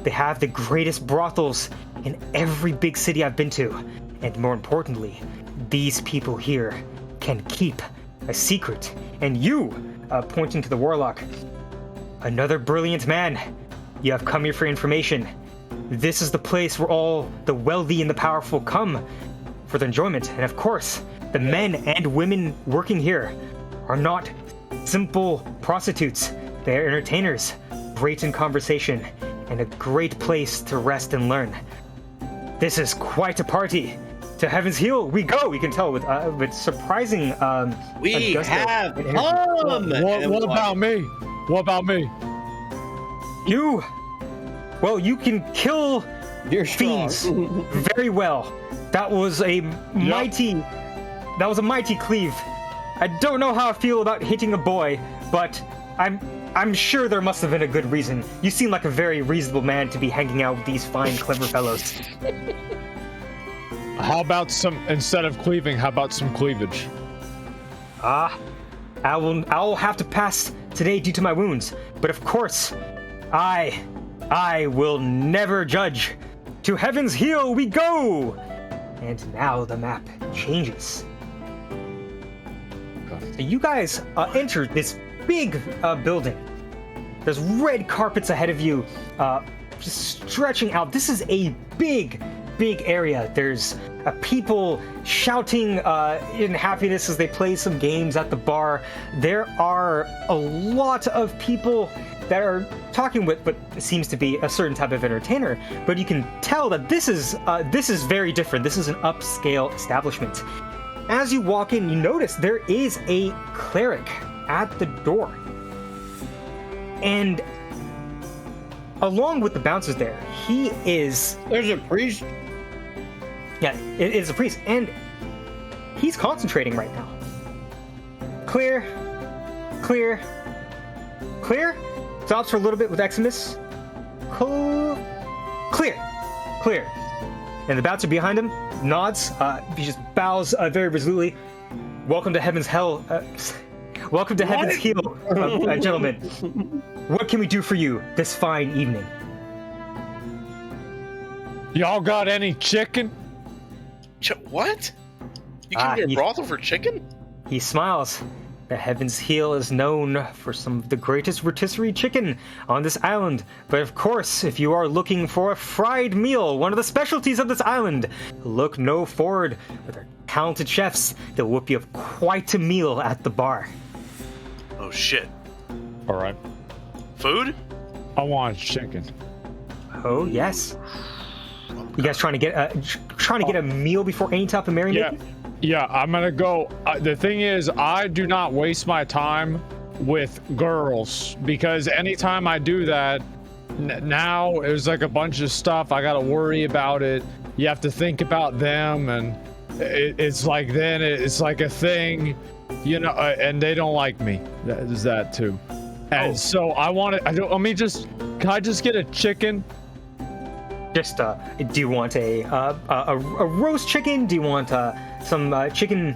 They have the greatest brothels in every big city I've been to. And more importantly, these people here can keep a secret. And you, pointing to the warlock, another brilliant man, you have come here for information. This is the place where all the wealthy and the powerful come for their enjoyment. And of course, the men and women working here are not simple prostitutes. They are entertainers, great in conversation, and a great place to rest and learn. This is quite a party. To Heaven's Heel we go. You can tell with surprising. We have come. What about me? What about me? You. Well, you can kill fiends very well. That was a mighty. That was a mighty cleave. I don't know how I feel about hitting a boy, but I'm sure there must have been a good reason. You seem like a very reasonable man to be hanging out with these fine, clever fellows. How about instead of cleaving, how about some cleavage? I will have to pass today due to my wounds, but of course, I will never judge. To Heaven's Heel we go! And now the map changes. So you guys enter this big building. There's red carpets ahead of you, just stretching out. This is a big area. There's people shouting in happiness as they play some games at the bar. There are a lot of people that are talking with what seems to be a certain type of entertainer, but you can tell that this is very different. This is an upscale establishment. As you walk in, you notice there is a cleric at the door. And along with the bouncers there, there's a priest. Yeah, it is a priest, and he's concentrating right now. Clear. Stops for a little bit with Eximus. Clear. And the bouncer behind him nods. He just bows very resolutely. Welcome to Heaven's Hell. Welcome to Heaven's Heel, gentlemen. What can we do for you this fine evening? Y'all got any chicken? What? You can get a brothel for chicken? He smiles. The Heaven's Heel is known for some of the greatest rotisserie chicken on this island. But of course, if you are looking for a fried meal, one of the specialties of this island, look no forward. With our talented chefs, they'll whip you up quite a meal at the bar. Oh shit. All right. Food? I want chicken. Oh yes. You guys trying to get a meal before any type of merrymaking? Yeah, I'm gonna go. The thing is, I do not waste my time with girls, because anytime I do that, now there's like a bunch of stuff I gotta worry about it. You have to think about them, and it's like it's like a thing, you know. And they don't like me. There's that too. And so I want it. Can I just get a chicken? Just do you want a roast chicken? Do you want some chicken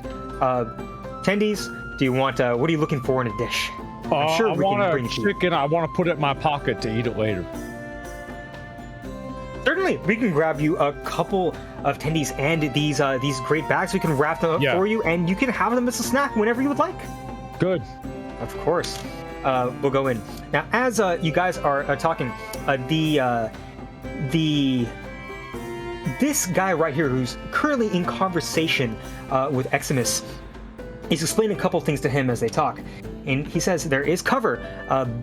tendies? Do you want what are you looking for in a dish? I'm sure I want a chicken. I want to put it in my pocket to eat it later. Certainly, we can grab you a couple of tendies and these great bags. We can wrap them up for you, and you can have them as a snack whenever you would like. Good. Of course. We'll go in now. As you guys are talking, this guy right here, who's currently in conversation with Eximus, he's explaining a couple things to him as they talk, and he says there is cover,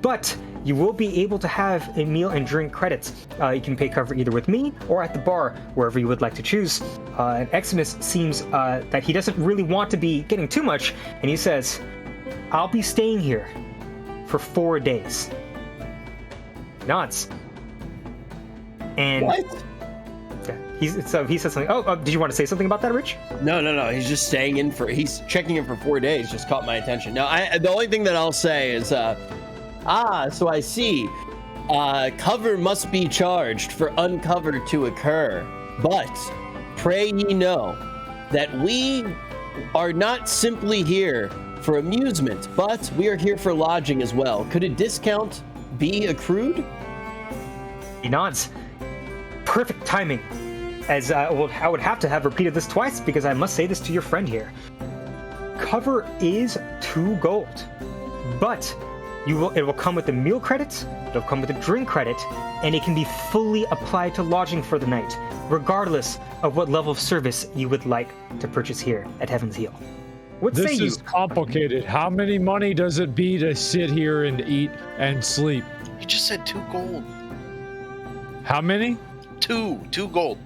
but you will be able to have a meal and drink credits. You can pay cover either with me or at the bar, wherever you would like to choose. And Eximus seems that he doesn't really want to be getting too much, and he says, I'll be staying here for 4 days. Nods. And what? He said something. Oh, did you want to say something about that, Rich? No. He's just staying in he's checking in for 4 days. Just caught my attention. Now, the only thing that I'll say is, so I see. Cover must be charged for uncover to occur. But pray ye know that we are not simply here for amusement, but we are here for lodging as well. Could a discount be accrued? He nods. Perfect timing, as I would have to have repeated this twice, because I must say this to your friend here. Cover is 2 gold, but it will come with the meal credit, it'll come with a drink credit, and it can be fully applied to lodging for the night, regardless of what level of service you would like to purchase here at Heaven's Heel. What say you? This is complicated. How many money does it be to sit here and eat and sleep? You just said 2 gold. How many? 2 gold.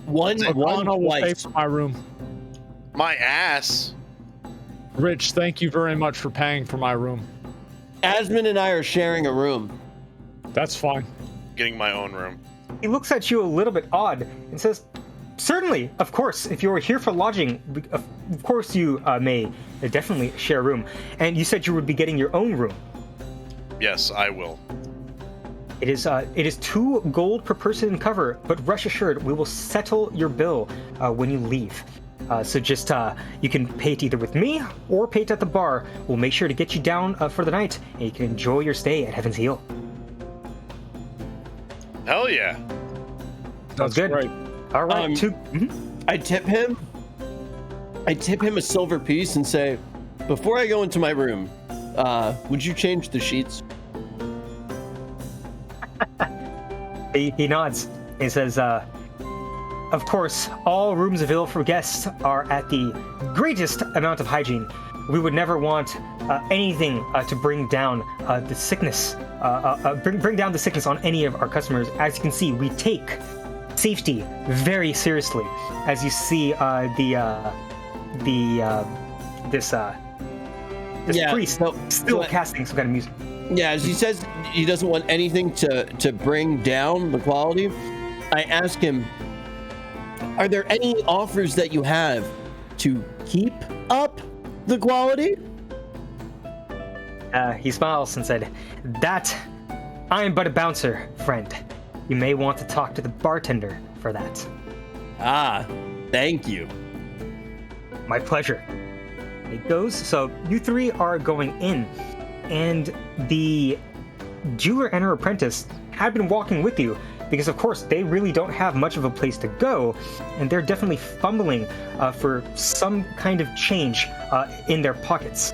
One will pay twice. for my room. My ass. Rich, thank you very much for paying for my room. Asmon and I are sharing a room. That's fine. Getting my own room. He looks at you a little bit odd and says, certainly, of course, if you are here for lodging, of course you may definitely share a room. And you said you would be getting your own room. Yes, I will. It is 2 gold per person in cover, but rest assured, we will settle your bill when you leave. So just, you can pay it either with me or pay it at the bar. We'll make sure to get you down for the night, and you can enjoy your stay at Heaven's Heel. Hell yeah. Sounds good. Right. All right. I tip him a silver piece and say, before I go into my room, would you change the sheets? He nods. He says, of course, all rooms available for guests are at the greatest amount of hygiene. We would never want anything to bring down the sickness, bring down the sickness on any of our customers. As you can see, we take safety very seriously. As you see, this priest still casting some kind of music. Yeah, as he says he doesn't want anything to bring down the quality, I ask him, are there any offers that you have to keep up the quality? He smiles and said, that I am but a bouncer, friend. You may want to talk to the bartender for that. Ah, thank you. My pleasure. It goes, so you three are going in, and the jeweler and her apprentice had been walking with you, because of course they really don't have much of a place to go, and they're definitely fumbling for some kind of change in their pockets,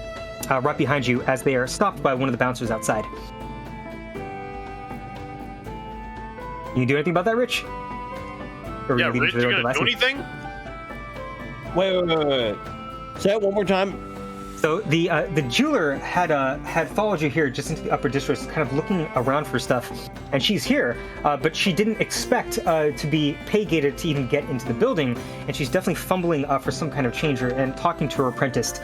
right behind you as they are stopped by one of the bouncers outside. Can you do anything about that, Rich? Yeah, Rich, you gonna do anything? Wait. Say it one more time. So the jeweler had followed you here just into the upper districts, kind of looking around for stuff, and she's here, but she didn't expect to be pay-gated to even get into the building, and she's definitely fumbling for some kind of change and talking to her apprentice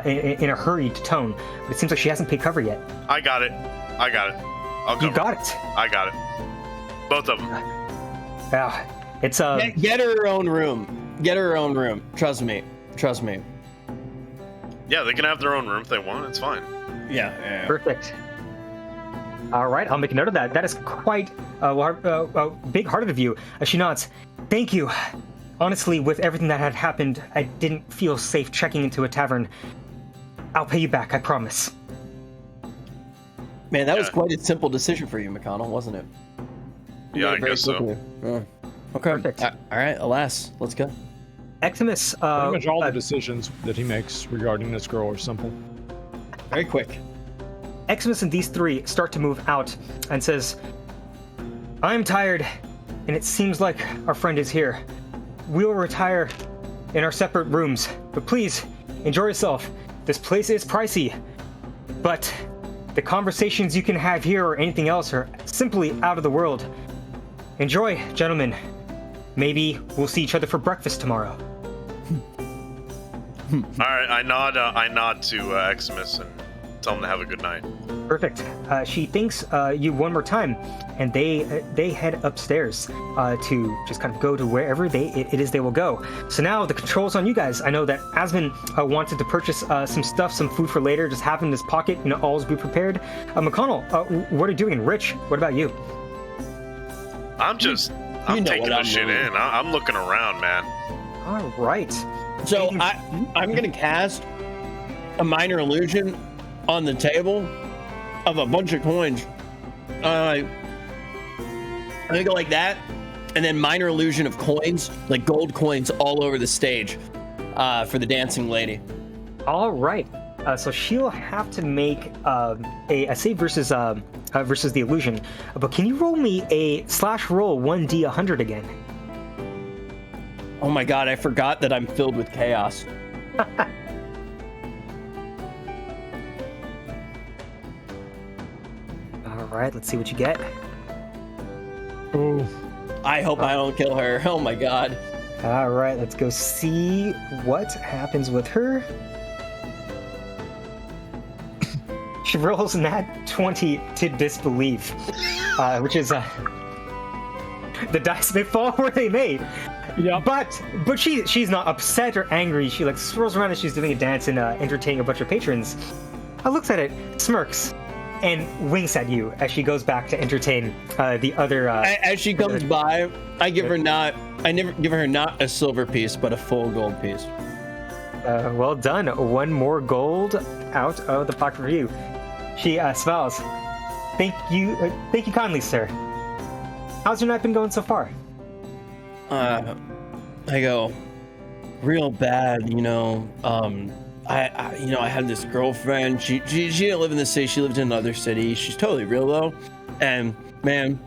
in a hurried tone. But it seems like she hasn't paid cover yet. I got it. I'll go. You got it. I got it. Both of them. Yeah, it's Get her her own room. Get her her own room. Trust me. Yeah, they can have their own room if they want. It's fine. Yeah. perfect. All right, I'll make a note of that. That is quite big-hearted of you. She nods. Thank you. Honestly, with everything that had happened, I didn't feel safe checking into a tavern. I'll pay you back, I promise. Man, that was quite a simple decision for you, Mcconnell, wasn't it? Yeah, I guess so. Okay. Perfect. All right, alas, let's go. Eximus, Pretty much all the decisions that he makes regarding this girl are simple. Very quick. Eximus and these three start to move out and says, I'm tired, and it seems like our friend is here. We will retire in our separate rooms, but please, enjoy yourself. This place is pricey, but the conversations you can have here or anything else are simply out of the world. Enjoy, gentlemen. Maybe we'll see each other for breakfast tomorrow. All right, I nod to Eximus and tell him to have a good night. Perfect. She thanks you one more time, and they head upstairs to just kind of go to wherever it is they will go. So now the control's on you guys. I know that Asmon wanted to purchase some stuff, some food for later, just have in his pocket, always be prepared. Mcconnell, what are you doing? Rich, what about you? I'm taking this shit in. I'm looking around, man. All right. So I'm gonna cast a minor illusion on the table of a bunch of coins. I'm gonna go like that, and then minor illusion of coins, like gold coins, all over the stage for the dancing lady. All right. So she'll have to make a save versus the illusion. But can you roll me a /roll 1d 100 again? Oh my god, I forgot that I'm filled with chaos. All right, let's see what you get. Ooh. I hope I don't kill her. Oh my god. All right, let's go see what happens with her. She rolls nat 20 to disbelief, which is the dice may fall where they may. Yeah. But she's not upset or angry. She swirls around as she's doing a dance and entertaining a bunch of patrons. Looks at it, smirks, and winks at you as she goes back to entertain the other. As she comes by, I never give her not a silver piece, but a full gold piece. Well done. One more gold out of the pocket for you. She smiles. Thank you kindly, sir. how's your night been going so far? I go real bad, you know. I had this girlfriend. She didn't live in the city. She lived in another city. She's totally real though, and man,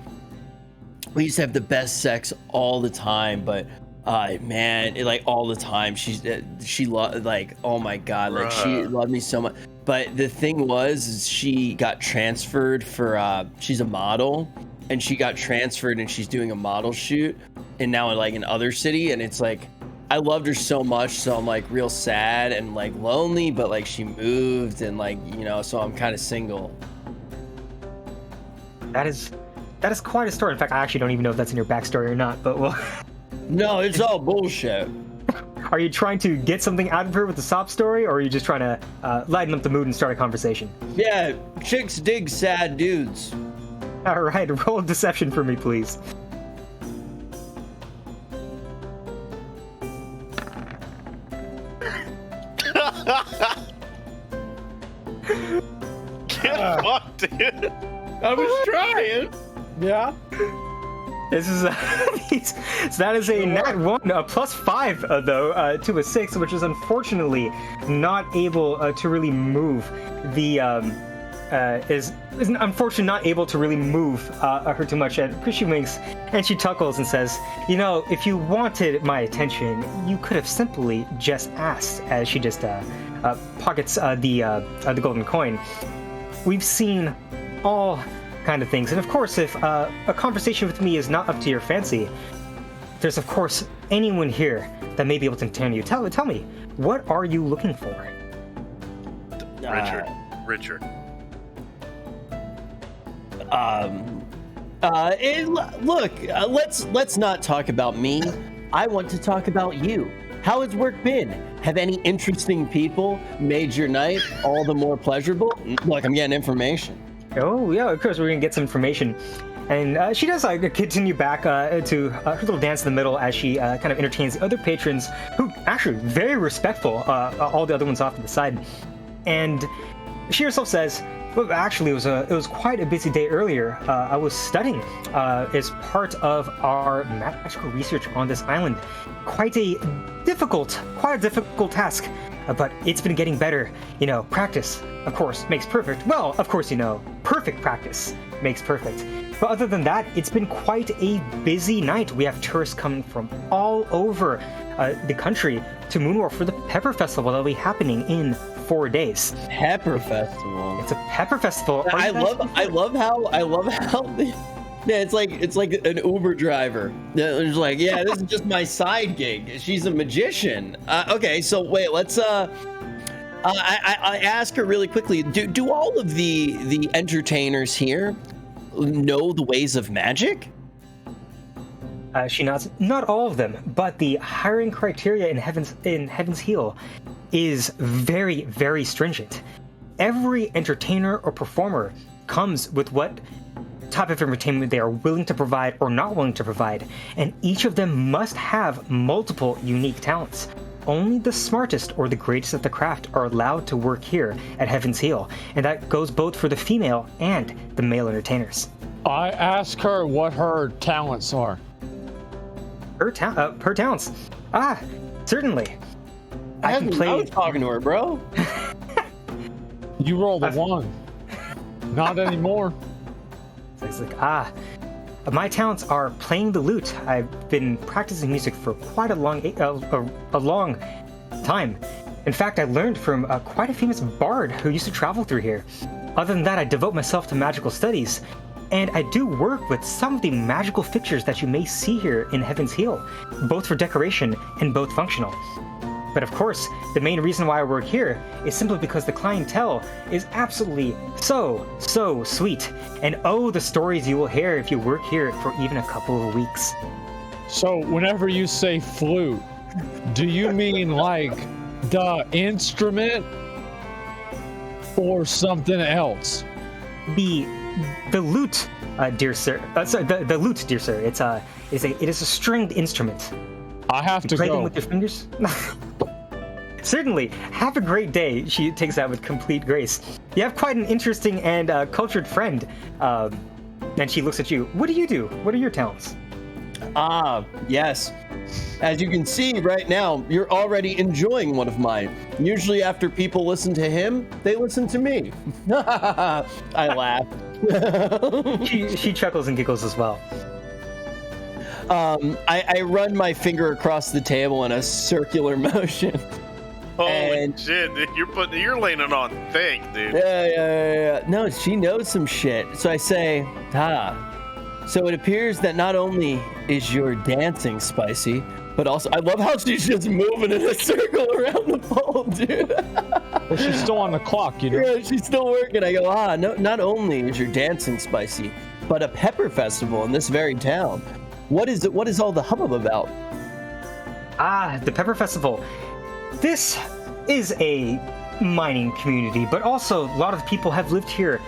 we used to have the best sex all the time. But like all the time, she loved, like, oh my god, like she loved me so much. But the thing was, is she got transferred for she's a model, and she got transferred and she's doing a model shoot, and now in like another city, and it's like, I loved her so much, so I'm like real sad and like lonely, but like she moved and like, you know, so I'm kind of single. That is quite a story. In fact, I actually don't even know if that's in your backstory or not, but well. No, it's all bullshit. Are you trying to get something out of her with the sob story, or are you just trying to lighten up the mood and start a conversation? Yeah, chicks dig sad dudes. All right, roll deception for me, please. Get fucked, dude. I was trying. Yeah. This is so that is a nat 1, a +5 though to a 6, which is unfortunately not able to really move the is unfortunately not able to really move her too much. And she winks and she chuckles and says, "You know, if you wanted my attention, you could have simply just asked." As she just pockets the golden coin. We've seen all kind of things, and of course, if a conversation with me is not up to your fancy, there's of course anyone here that may be able to entertain you. Tell me, what are you looking for? Richard. Let's not talk about me. I want to talk about you. How has work been? Have any interesting people made your night all the more pleasurable? Look, I'm getting information. Oh yeah, of course we're gonna get some information. And she does continue back to her little dance in the middle as she kind of entertains the other patrons, who actually very respectful, all the other ones off to the side. And she herself says, well, actually, it was quite a busy day earlier. I was studying as part of our magical research on this island. Quite a difficult task, but it's been getting better. You know, practice, of course, makes perfect. Well, of course, you know, perfect practice makes perfect. But other than that, it's been quite a busy night. We have tourists coming from all over the country to Moonwar for the Pepper Festival that'll be happening in 4 days. Pepper Festival. It's a Pepper Festival. I love how yeah, it's like an Uber driver. It's like, yeah, this is just my side gig. She's a magician. Okay, so wait, let's I ask her really quickly. Do all of the entertainers here know the ways of magic? She nods. Not all of them, but the hiring criteria in Heaven's Heel is very, very stringent. Every entertainer or performer comes with what type of entertainment they are willing to provide or not willing to provide, and each of them must have multiple unique talents. Only the smartest or the greatest at the craft are allowed to work here at Heaven's Heel, and that goes both for the female and the male entertainers. I ask her what her talents are. Her talents? Certainly. I was talking to her, bro. You rolled a 1. Not anymore. It's like, my talents are playing the lute. I've been practicing music for quite a long time. In fact, I learned from quite a famous bard who used to travel through here. Other than that, I devote myself to magical studies. And I do work with some of the magical fixtures that you may see here in Heaven's Heel, both for decoration and both functional. But of course, the main reason why I work here is simply because the clientele is absolutely so sweet. And oh, the stories you will hear if you work here for even a couple of weeks. So whenever you say flute, do you mean like the instrument or something else? The lute, dear sir. Sorry, the lute, dear sir. It is a stringed instrument. I have to play go. them with your fingers. Certainly. Have a great day. She takes that with complete grace. You have quite an interesting and cultured friend. And she looks at you. What do you do? What are your talents? Ah, yes. As you can see right now, you're already enjoying one of mine. Usually after people listen to him, they listen to me. I laugh. She chuckles and giggles as well. I run my finger across the table in a circular motion. Holy shit, dude. You're laying it on thick, dude. Yeah. No, she knows some shit. So I say, so it appears that not only is your dancing spicy, but also, I love how she's just moving in a circle around the pole, dude. Well, she's still on the clock, you know? Yeah, she's still working. I go, no, not only is your dancing spicy, but a pepper festival in this very town. What is it? What is all the hubbub about? The Pepper Festival. This is a mining community, but also a lot of people have lived here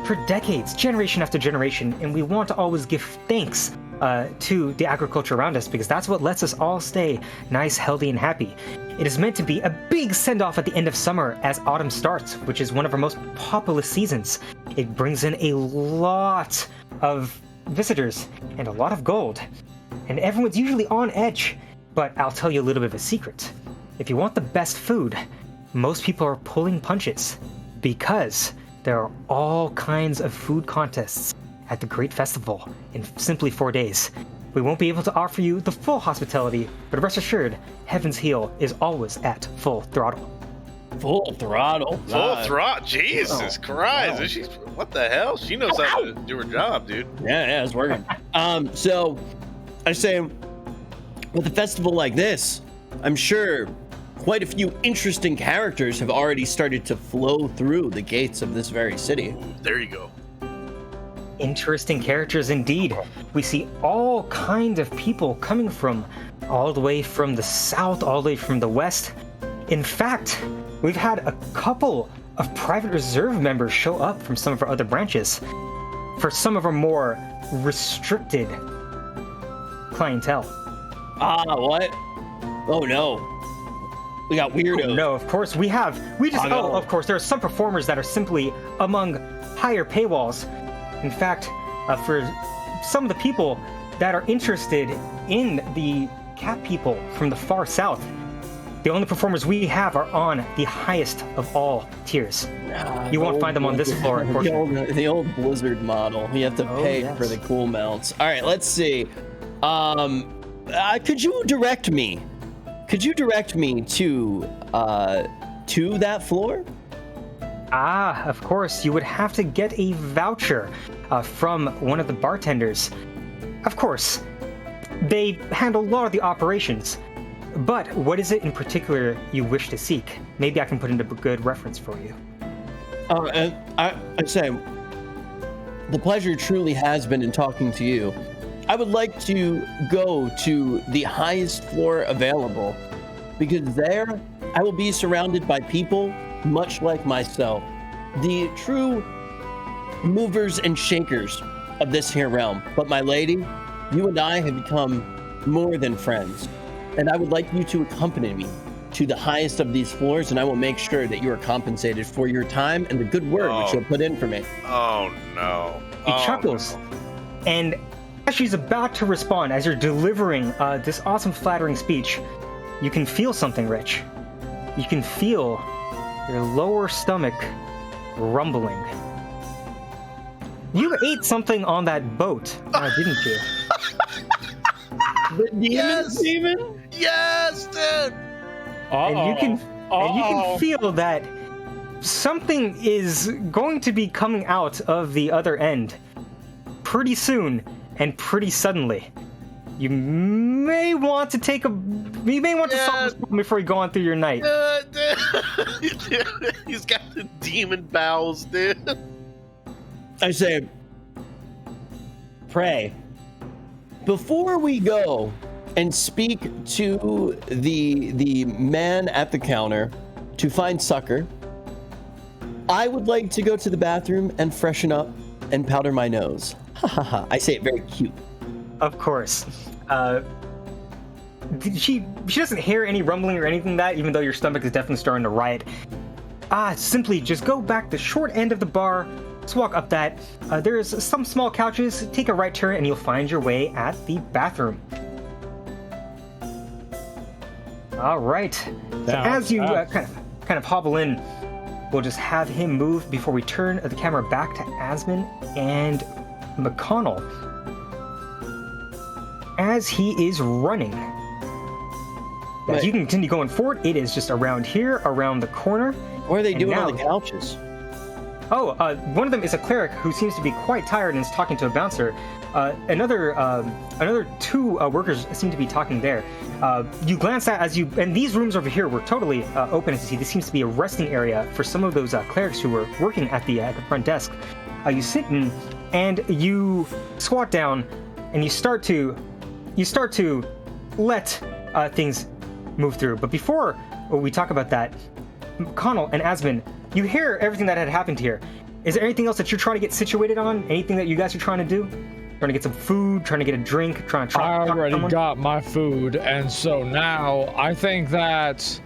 for decades, generation after generation, and we want to always give thanks to the agriculture around us because that's what lets us all stay nice, healthy, and happy. It is meant to be a big send-off at the end of summer as autumn starts, which is one of our most populous seasons. It brings in a lot of visitors and a lot of gold, and everyone's usually on edge. But I'll tell you a little bit of a secret. If you want the best food, most people are pulling punches because there are all kinds of food contests at the Great Festival in simply 4 days. We won't be able to offer you the full hospitality, but rest assured, Heaven's Heel is always at full throttle. Full throttle. Full throttle. Jesus Christ. Wow. She's, what the hell? She knows how to do her job, dude. Yeah, it's working. So I say, with a festival like this, I'm sure quite a few interesting characters have already started to flow through the gates of this very city. There you go. Interesting characters indeed. We see all kinds of people coming from all the way from the south, all the way from the west. In fact, we've had a couple of private reserve members show up from some of our other branches for some of our more restricted clientele. What? Oh no. We got weirdos. No, of course of course, there are some performers that are simply among higher paywalls. In fact, for some of the people that are interested in the cat people from the far south, the only performers we have are on the highest of all tiers. You won't find them on this floor, unfortunately. The old Blizzard model. You have to pay for the cool mounts. All right, let's see. Could you direct me? Could you direct me to that floor? Of course, you would have to get a voucher from one of the bartenders. Of course, they handle a lot of the operations, but what is it in particular you wish to seek? Maybe I can put into a good reference for you. I'd say the pleasure truly has been in talking to you. I would like to go to the highest floor available because there I will be surrounded by people much like myself, the true movers and shakers of this here realm. But my lady, you and I have become more than friends, and I would like you to accompany me to the highest of these floors, and I will make sure that you are compensated for your time and the good word which you'll put in for me. Oh no. He chuckles, and as she's about to respond, as you're delivering this awesome flattering speech, you can feel something, Rich. You can feel your lower stomach rumbling. You ate something on that boat, didn't you? The demon? Yes, dude. And you can feel that something is going to be coming out of the other end pretty soon and pretty suddenly. You may want to solve this problem before you go on through your night. Dude. He's got the demon bowels, dude. I say, pray. Before we go and speak to the man at the counter to find succor, I would like to go to the bathroom and freshen up and powder my nose. Ha ha ha. I say it very cute. Of course. She doesn't hear any rumbling or anything like that, even though your stomach is definitely starting to riot. Simply just go back the short end of the bar, clerics walk up that. There's some small couches. Take a right turn and you'll find your way at the bathroom. All right. So as you kind of hobble in, we'll just have him move before we turn the camera back to Asmon and Mcconnell. As he is running. As you can continue going forward, it is just around here, around the corner. What are they doing on the couches? Oh, one of them is a cleric who seems to be quite tired and is talking to a bouncer. Another two workers seem to be talking there. You glance at and these rooms over here were totally open as you see. This seems to be a resting area for some of those clerics who were working at the front desk. You sit in and you squat down and you start to let things move through. But before we talk about that, Mcconnell and Asmon, you hear everything that had happened here. Is there anything else that you're trying to get situated on? Anything that you guys are trying to do? Trying to get some food, trying to get a drink, trying to I already got my food, and so now I think that,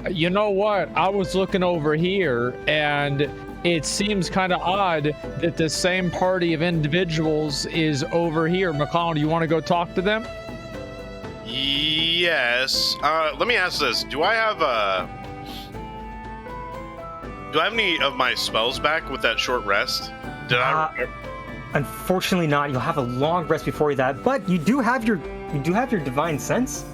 you know what? I was looking over here, and it seems kind of odd that the same party of individuals is over here. McConnell, do you want to go talk to them? Yes. Let me ask this. Do I have any of my spells back with that short rest? Unfortunately not. You'll have a long rest before that, but you do have your divine sense.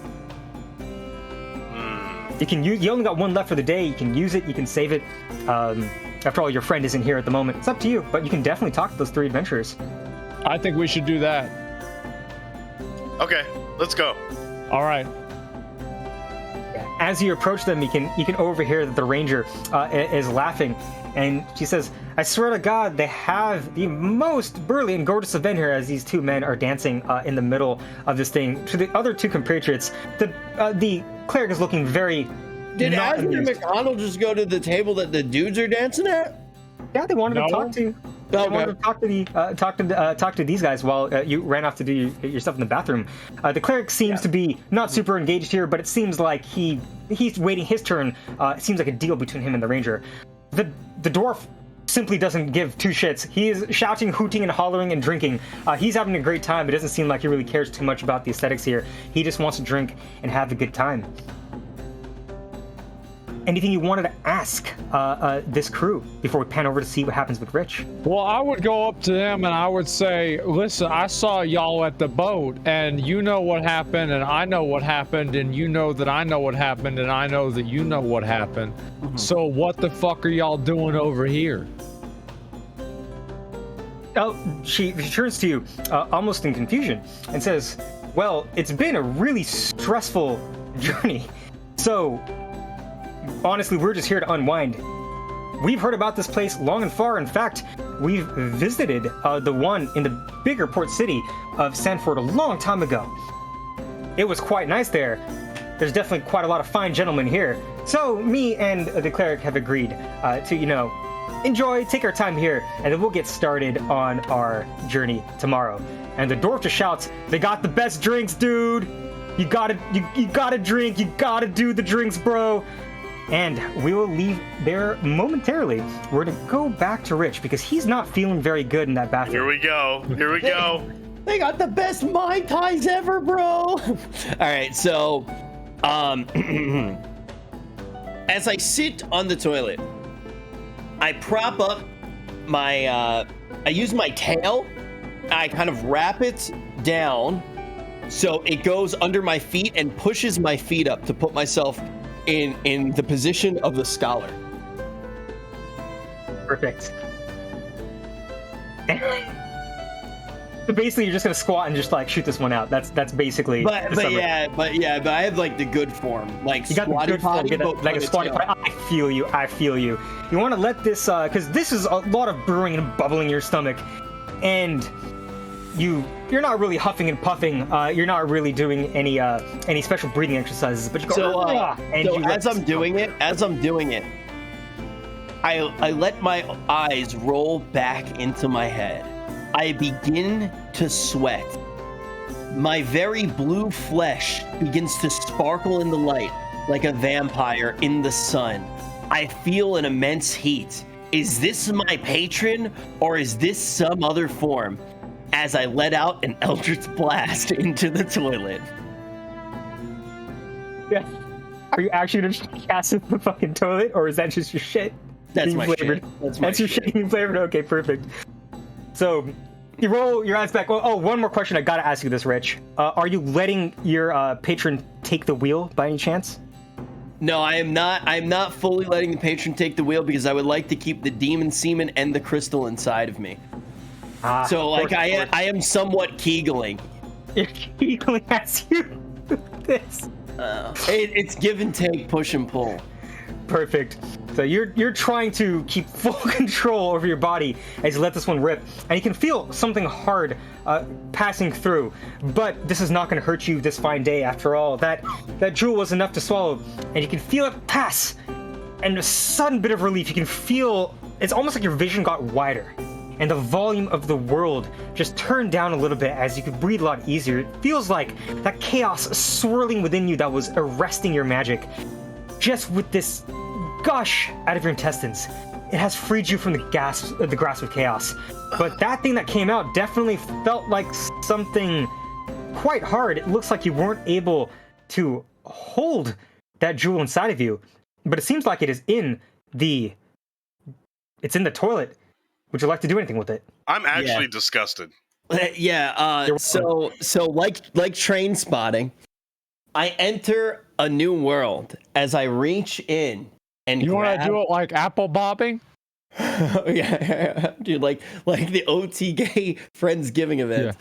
You only got one left for the day. You can use it, you can save it. After all, your friend isn't here at the moment. It's up to you, but you can definitely talk to those three adventurers. I think we should do that. Okay, let's go. All right. As you approach them, you can overhear that the ranger is laughing, and she says, "I swear to God, they have the most burly and gorgeous event here." As these two men are dancing in the middle of this thing, to the other two compatriots, the cleric is looking very. Did Asmon and McConnell just go to the table that the dudes are dancing at? Yeah, they wanted to talk to. They wanted to talk to these guys while you ran off to do your stuff in the bathroom. The cleric seems to be not super engaged here, but it seems like he's waiting his turn. It seems like a deal between him and the ranger. The dwarf simply doesn't give two shits. He is shouting, hooting, and hollering and drinking. He's having a great time. It doesn't seem like he really cares too much about the aesthetics here. He just wants to drink and have a good time. Anything you wanted to ask this crew before we pan over to see what happens with Rich? Well, I would go up to them and I would say, listen, I saw y'all at the boat, and you know what happened, and I know what happened, and you know that I know what happened, and I know that you know what happened. Mm-hmm. So what the fuck are y'all doing over here? Oh, she turns to you almost in confusion and says, well, it's been a really stressful journey. So honestly, we're just here to unwind. We've heard about this place long and far. In fact, we've visited the one in the bigger port city of Sanford a long time ago. It was quite nice there. There's definitely quite a lot of fine gentlemen here. So me and the cleric have agreed to, enjoy, take our time here, and then we'll get started on our journey tomorrow. And the dwarf just shouts, "They got the best drinks, dude! You gotta drink, you gotta do the drinks, bro!" And we will leave there momentarily. We're going to go back to Rich because he's not feeling very good in that bathroom. Here we go. They got the best Mai Tais ever, bro. All right, so as I sit on the toilet, I prop up I use my tail. I kind of wrap it down so it goes under my feet and pushes my feet up to put myself in the position of the scholar. Perfect. So basically, you're just gonna squat and just shoot this one out. That's basically. But I have the good form, you got the good form, like a squatty potty. I feel you. You want to let this, because this is a lot of brewing and bubbling in your stomach, and you're not really huffing and puffing. You're not really doing any special breathing exercises. But you go. As I'm doing it, I let my eyes roll back into my head. I begin to sweat. My very blue flesh begins to sparkle in the light like a vampire in the sun. I feel an immense heat, is this my patron or is this some other form? As I let out an eldritch blast into the toilet. Yeah. Are you actually gonna cast it in the fucking toilet, or is that just your shit? That's my flavored? shit. That's your shit being flavored? Okay, perfect. So, you roll your eyes back. Oh, one more question. I gotta ask you this, Rich. Are you letting your patron take the wheel by any chance? No, I am not. I'm not fully letting the patron take the wheel because I would like to keep the demon semen and the crystal inside of me. So, like, I am somewhat keegling. You're keegling as you do this. It's give and take, push and pull. Perfect. So you're trying to keep full control over your body as you let this one rip, and you can feel something hard passing through. But this is not going to hurt you this fine day. After all, that jewel was enough to swallow, and you can feel it pass. And a sudden bit of relief. You can feel it's almost like your vision got wider, and the volume of the world just turned down a little bit as you could breathe a lot easier. It feels like that chaos swirling within you that was arresting your magic, just with this gush out of your intestines. It has freed you from the grasp of chaos. But that thing that came out definitely felt like something quite hard. It looks like you weren't able to hold that jewel inside of you, but it seems like it is in the toilet. Would you like to do anything with it? I'm actually disgusted. So like train spotting, I enter a new world as I reach in and you want to do it like apple bobbing? yeah, dude, like the OT gay Friendsgiving event.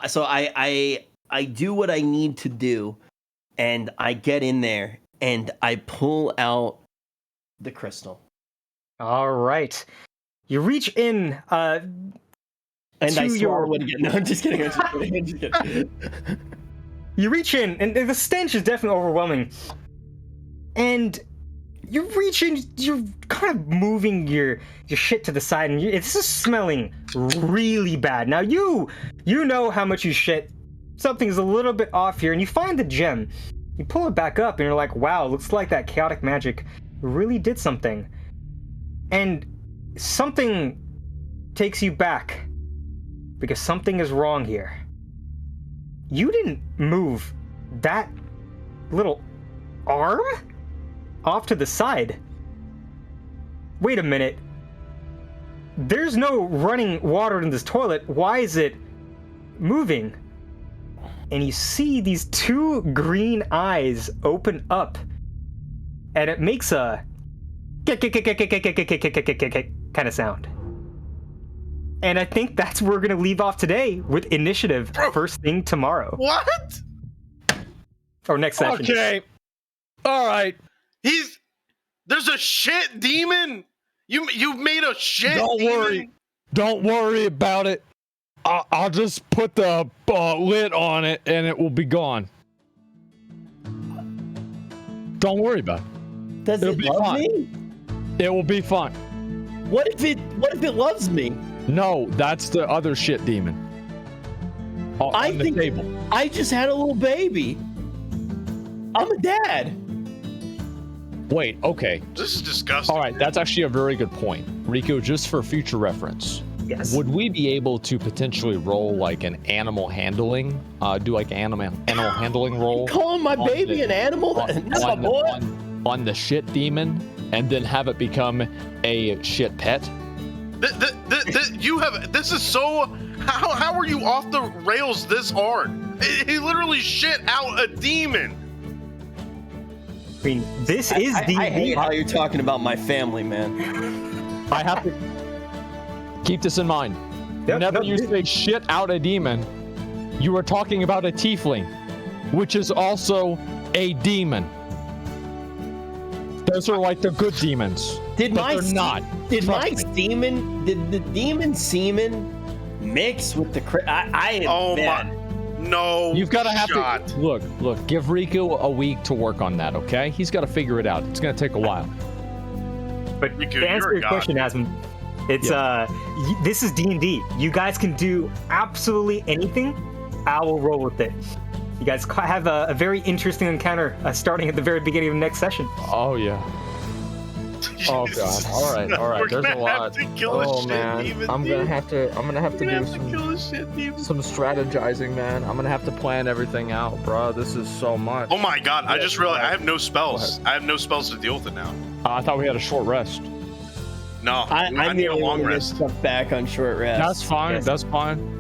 So I do what I need to do, and I get in there and I pull out the crystal. All right. You reach in, and I swallow it again. No, I'm just kidding. I'm just kidding. You reach in, and the stench is definitely overwhelming. And you reach in, you're kind of moving your shit to the side, and this is smelling really bad. Now you know how much you shit. Something's a little bit off here, and you find the gem. You pull it back up, and you're like, wow, looks like that chaotic magic really did something. And something takes you back, because something is wrong here. You didn't move that little arm off to the side. Wait a minute. There's no running water in this toilet. Why is it moving? And you see these two green eyes open up, and it makes a kind of sound. And I think that's where we're going to leave off today with initiative first thing tomorrow. What? Or next session. Okay. All right. There's a shit demon. You've made a shit demon. Don't worry about it. I'll just put the lid on it and it will be gone. Don't worry about it. Does it love me? It will be fun. What if it loves me? No, that's the other shit demon. On the table. I just had a little baby. I'm a dad. Wait, okay. This is disgusting. All right, that's actually a very good point. Riku, just for future reference. Yes. Would we be able to potentially roll like an animal handling? Do like an animal handling roll? Calling my baby an animal? That's my boy. On the shit demon, and then have it become a shit pet? This is so. How are you off the rails this hard? He literally shit out a demon. I mean, this is D&D. I hate how you're talking about my family, man. I have to keep this in mind. Whenever you say shit out a demon, you are talking about a tiefling, which is also a demon. Those are like the good demons. Did the demon semen mix with the I am bad. No, you've got to have to look. Give Riku a week to work on that, okay? He's got to figure it out. It's going to take a while. But Riku, to answer your question, Asmon, it's this is D&D. You guys can do absolutely anything. I will roll with it. You guys have a very interesting encounter starting at the very beginning of the next session. Oh yeah. Oh god. All right. We're There's a gonna have lot. to kill a Oh shit man. demon, I'm dude. gonna have to We're gonna do have to kill a shit demon. some strategizing, man. I'm gonna have to plan everything out, bro. This is so much. Oh my god! I just realized I have no Go spells. I have no spells to deal with it now. I thought we had a short rest. No, I need a merely long want to get rest. stuff back on short rest. That's fine. Yes. That's fine.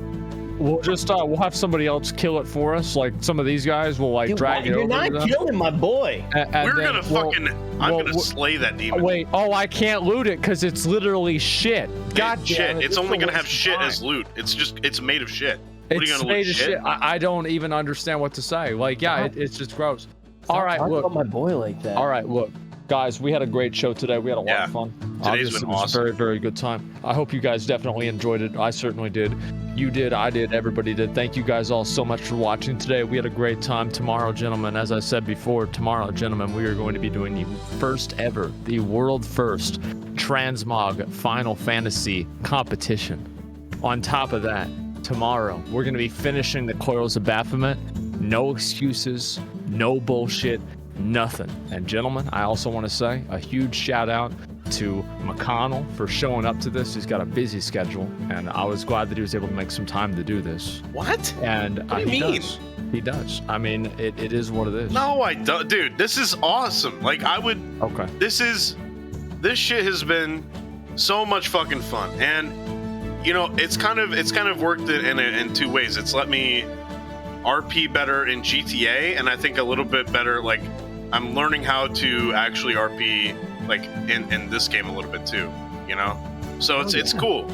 We'll just we'll have somebody else kill it for us. Like some of these guys will like Dude, drag it you're over. not to them. killing my boy. And We're then gonna we'll- fucking. I'm well, gonna slay that demon. Wait. Oh, I can't loot it because it's literally shit. God It's damn shit. it. It's This only is gonna a have waste of shit time. as loot. It's made of shit. What are It's you gonna made loot? of Shit? I don't even understand what to say. Like, yeah, it's just gross. All right, Talk look. about my boy like that. All right, look, guys, we had a great show today. We had a lot Yeah. of fun. Today's Obviously, been it was awesome. a very, very good time. I hope you guys definitely enjoyed it. I certainly did. You did, I did, everybody did. Thank you guys all so much for watching today. We had a great time. Tomorrow, gentlemen, as I said before, tomorrow, gentlemen, we are going to be doing the first ever, the world first Transmog Final Fantasy competition. On top of that, tomorrow, we're going to be finishing the Coils of Baphomet. No excuses, no bullshit, nothing. And gentlemen, I also want to say a huge shout out to Mcconnell for showing up to this. He's got a busy schedule, and I was glad that he was able to make some time to do this. What? And What do you he mean? does. He does. I mean, it is what it is. No, I don't, dude. This is awesome. Like I would. Okay. This shit has been so much fucking fun, and you know, it's kind of worked in two ways. It's let me RP better in GTA, and I think a little bit better. Like I'm learning how to actually RP like in this game a little bit too. You know, so it's cool.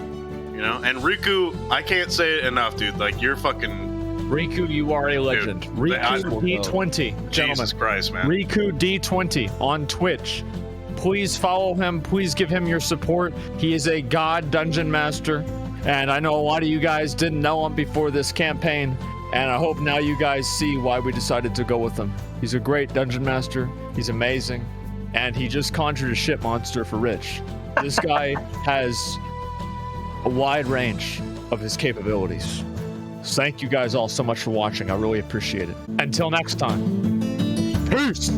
You know, and Riku, I can't say it enough, dude. Like you're fucking Riku, you are a legend. Dude, Riku D20, gentlemen. Jesus Christ, man. Riku D20 on Twitch. Please follow him. Please give him your support. He is a god dungeon master, and I know a lot of you guys didn't know him before this campaign, and I hope now you guys see why we decided to go with him. He's a great dungeon master. He's amazing, and he just conjured a shit monster for Rich. This guy has a wide range of his capabilities. Thank you guys all so much for watching. I really appreciate it. Until next time, peace.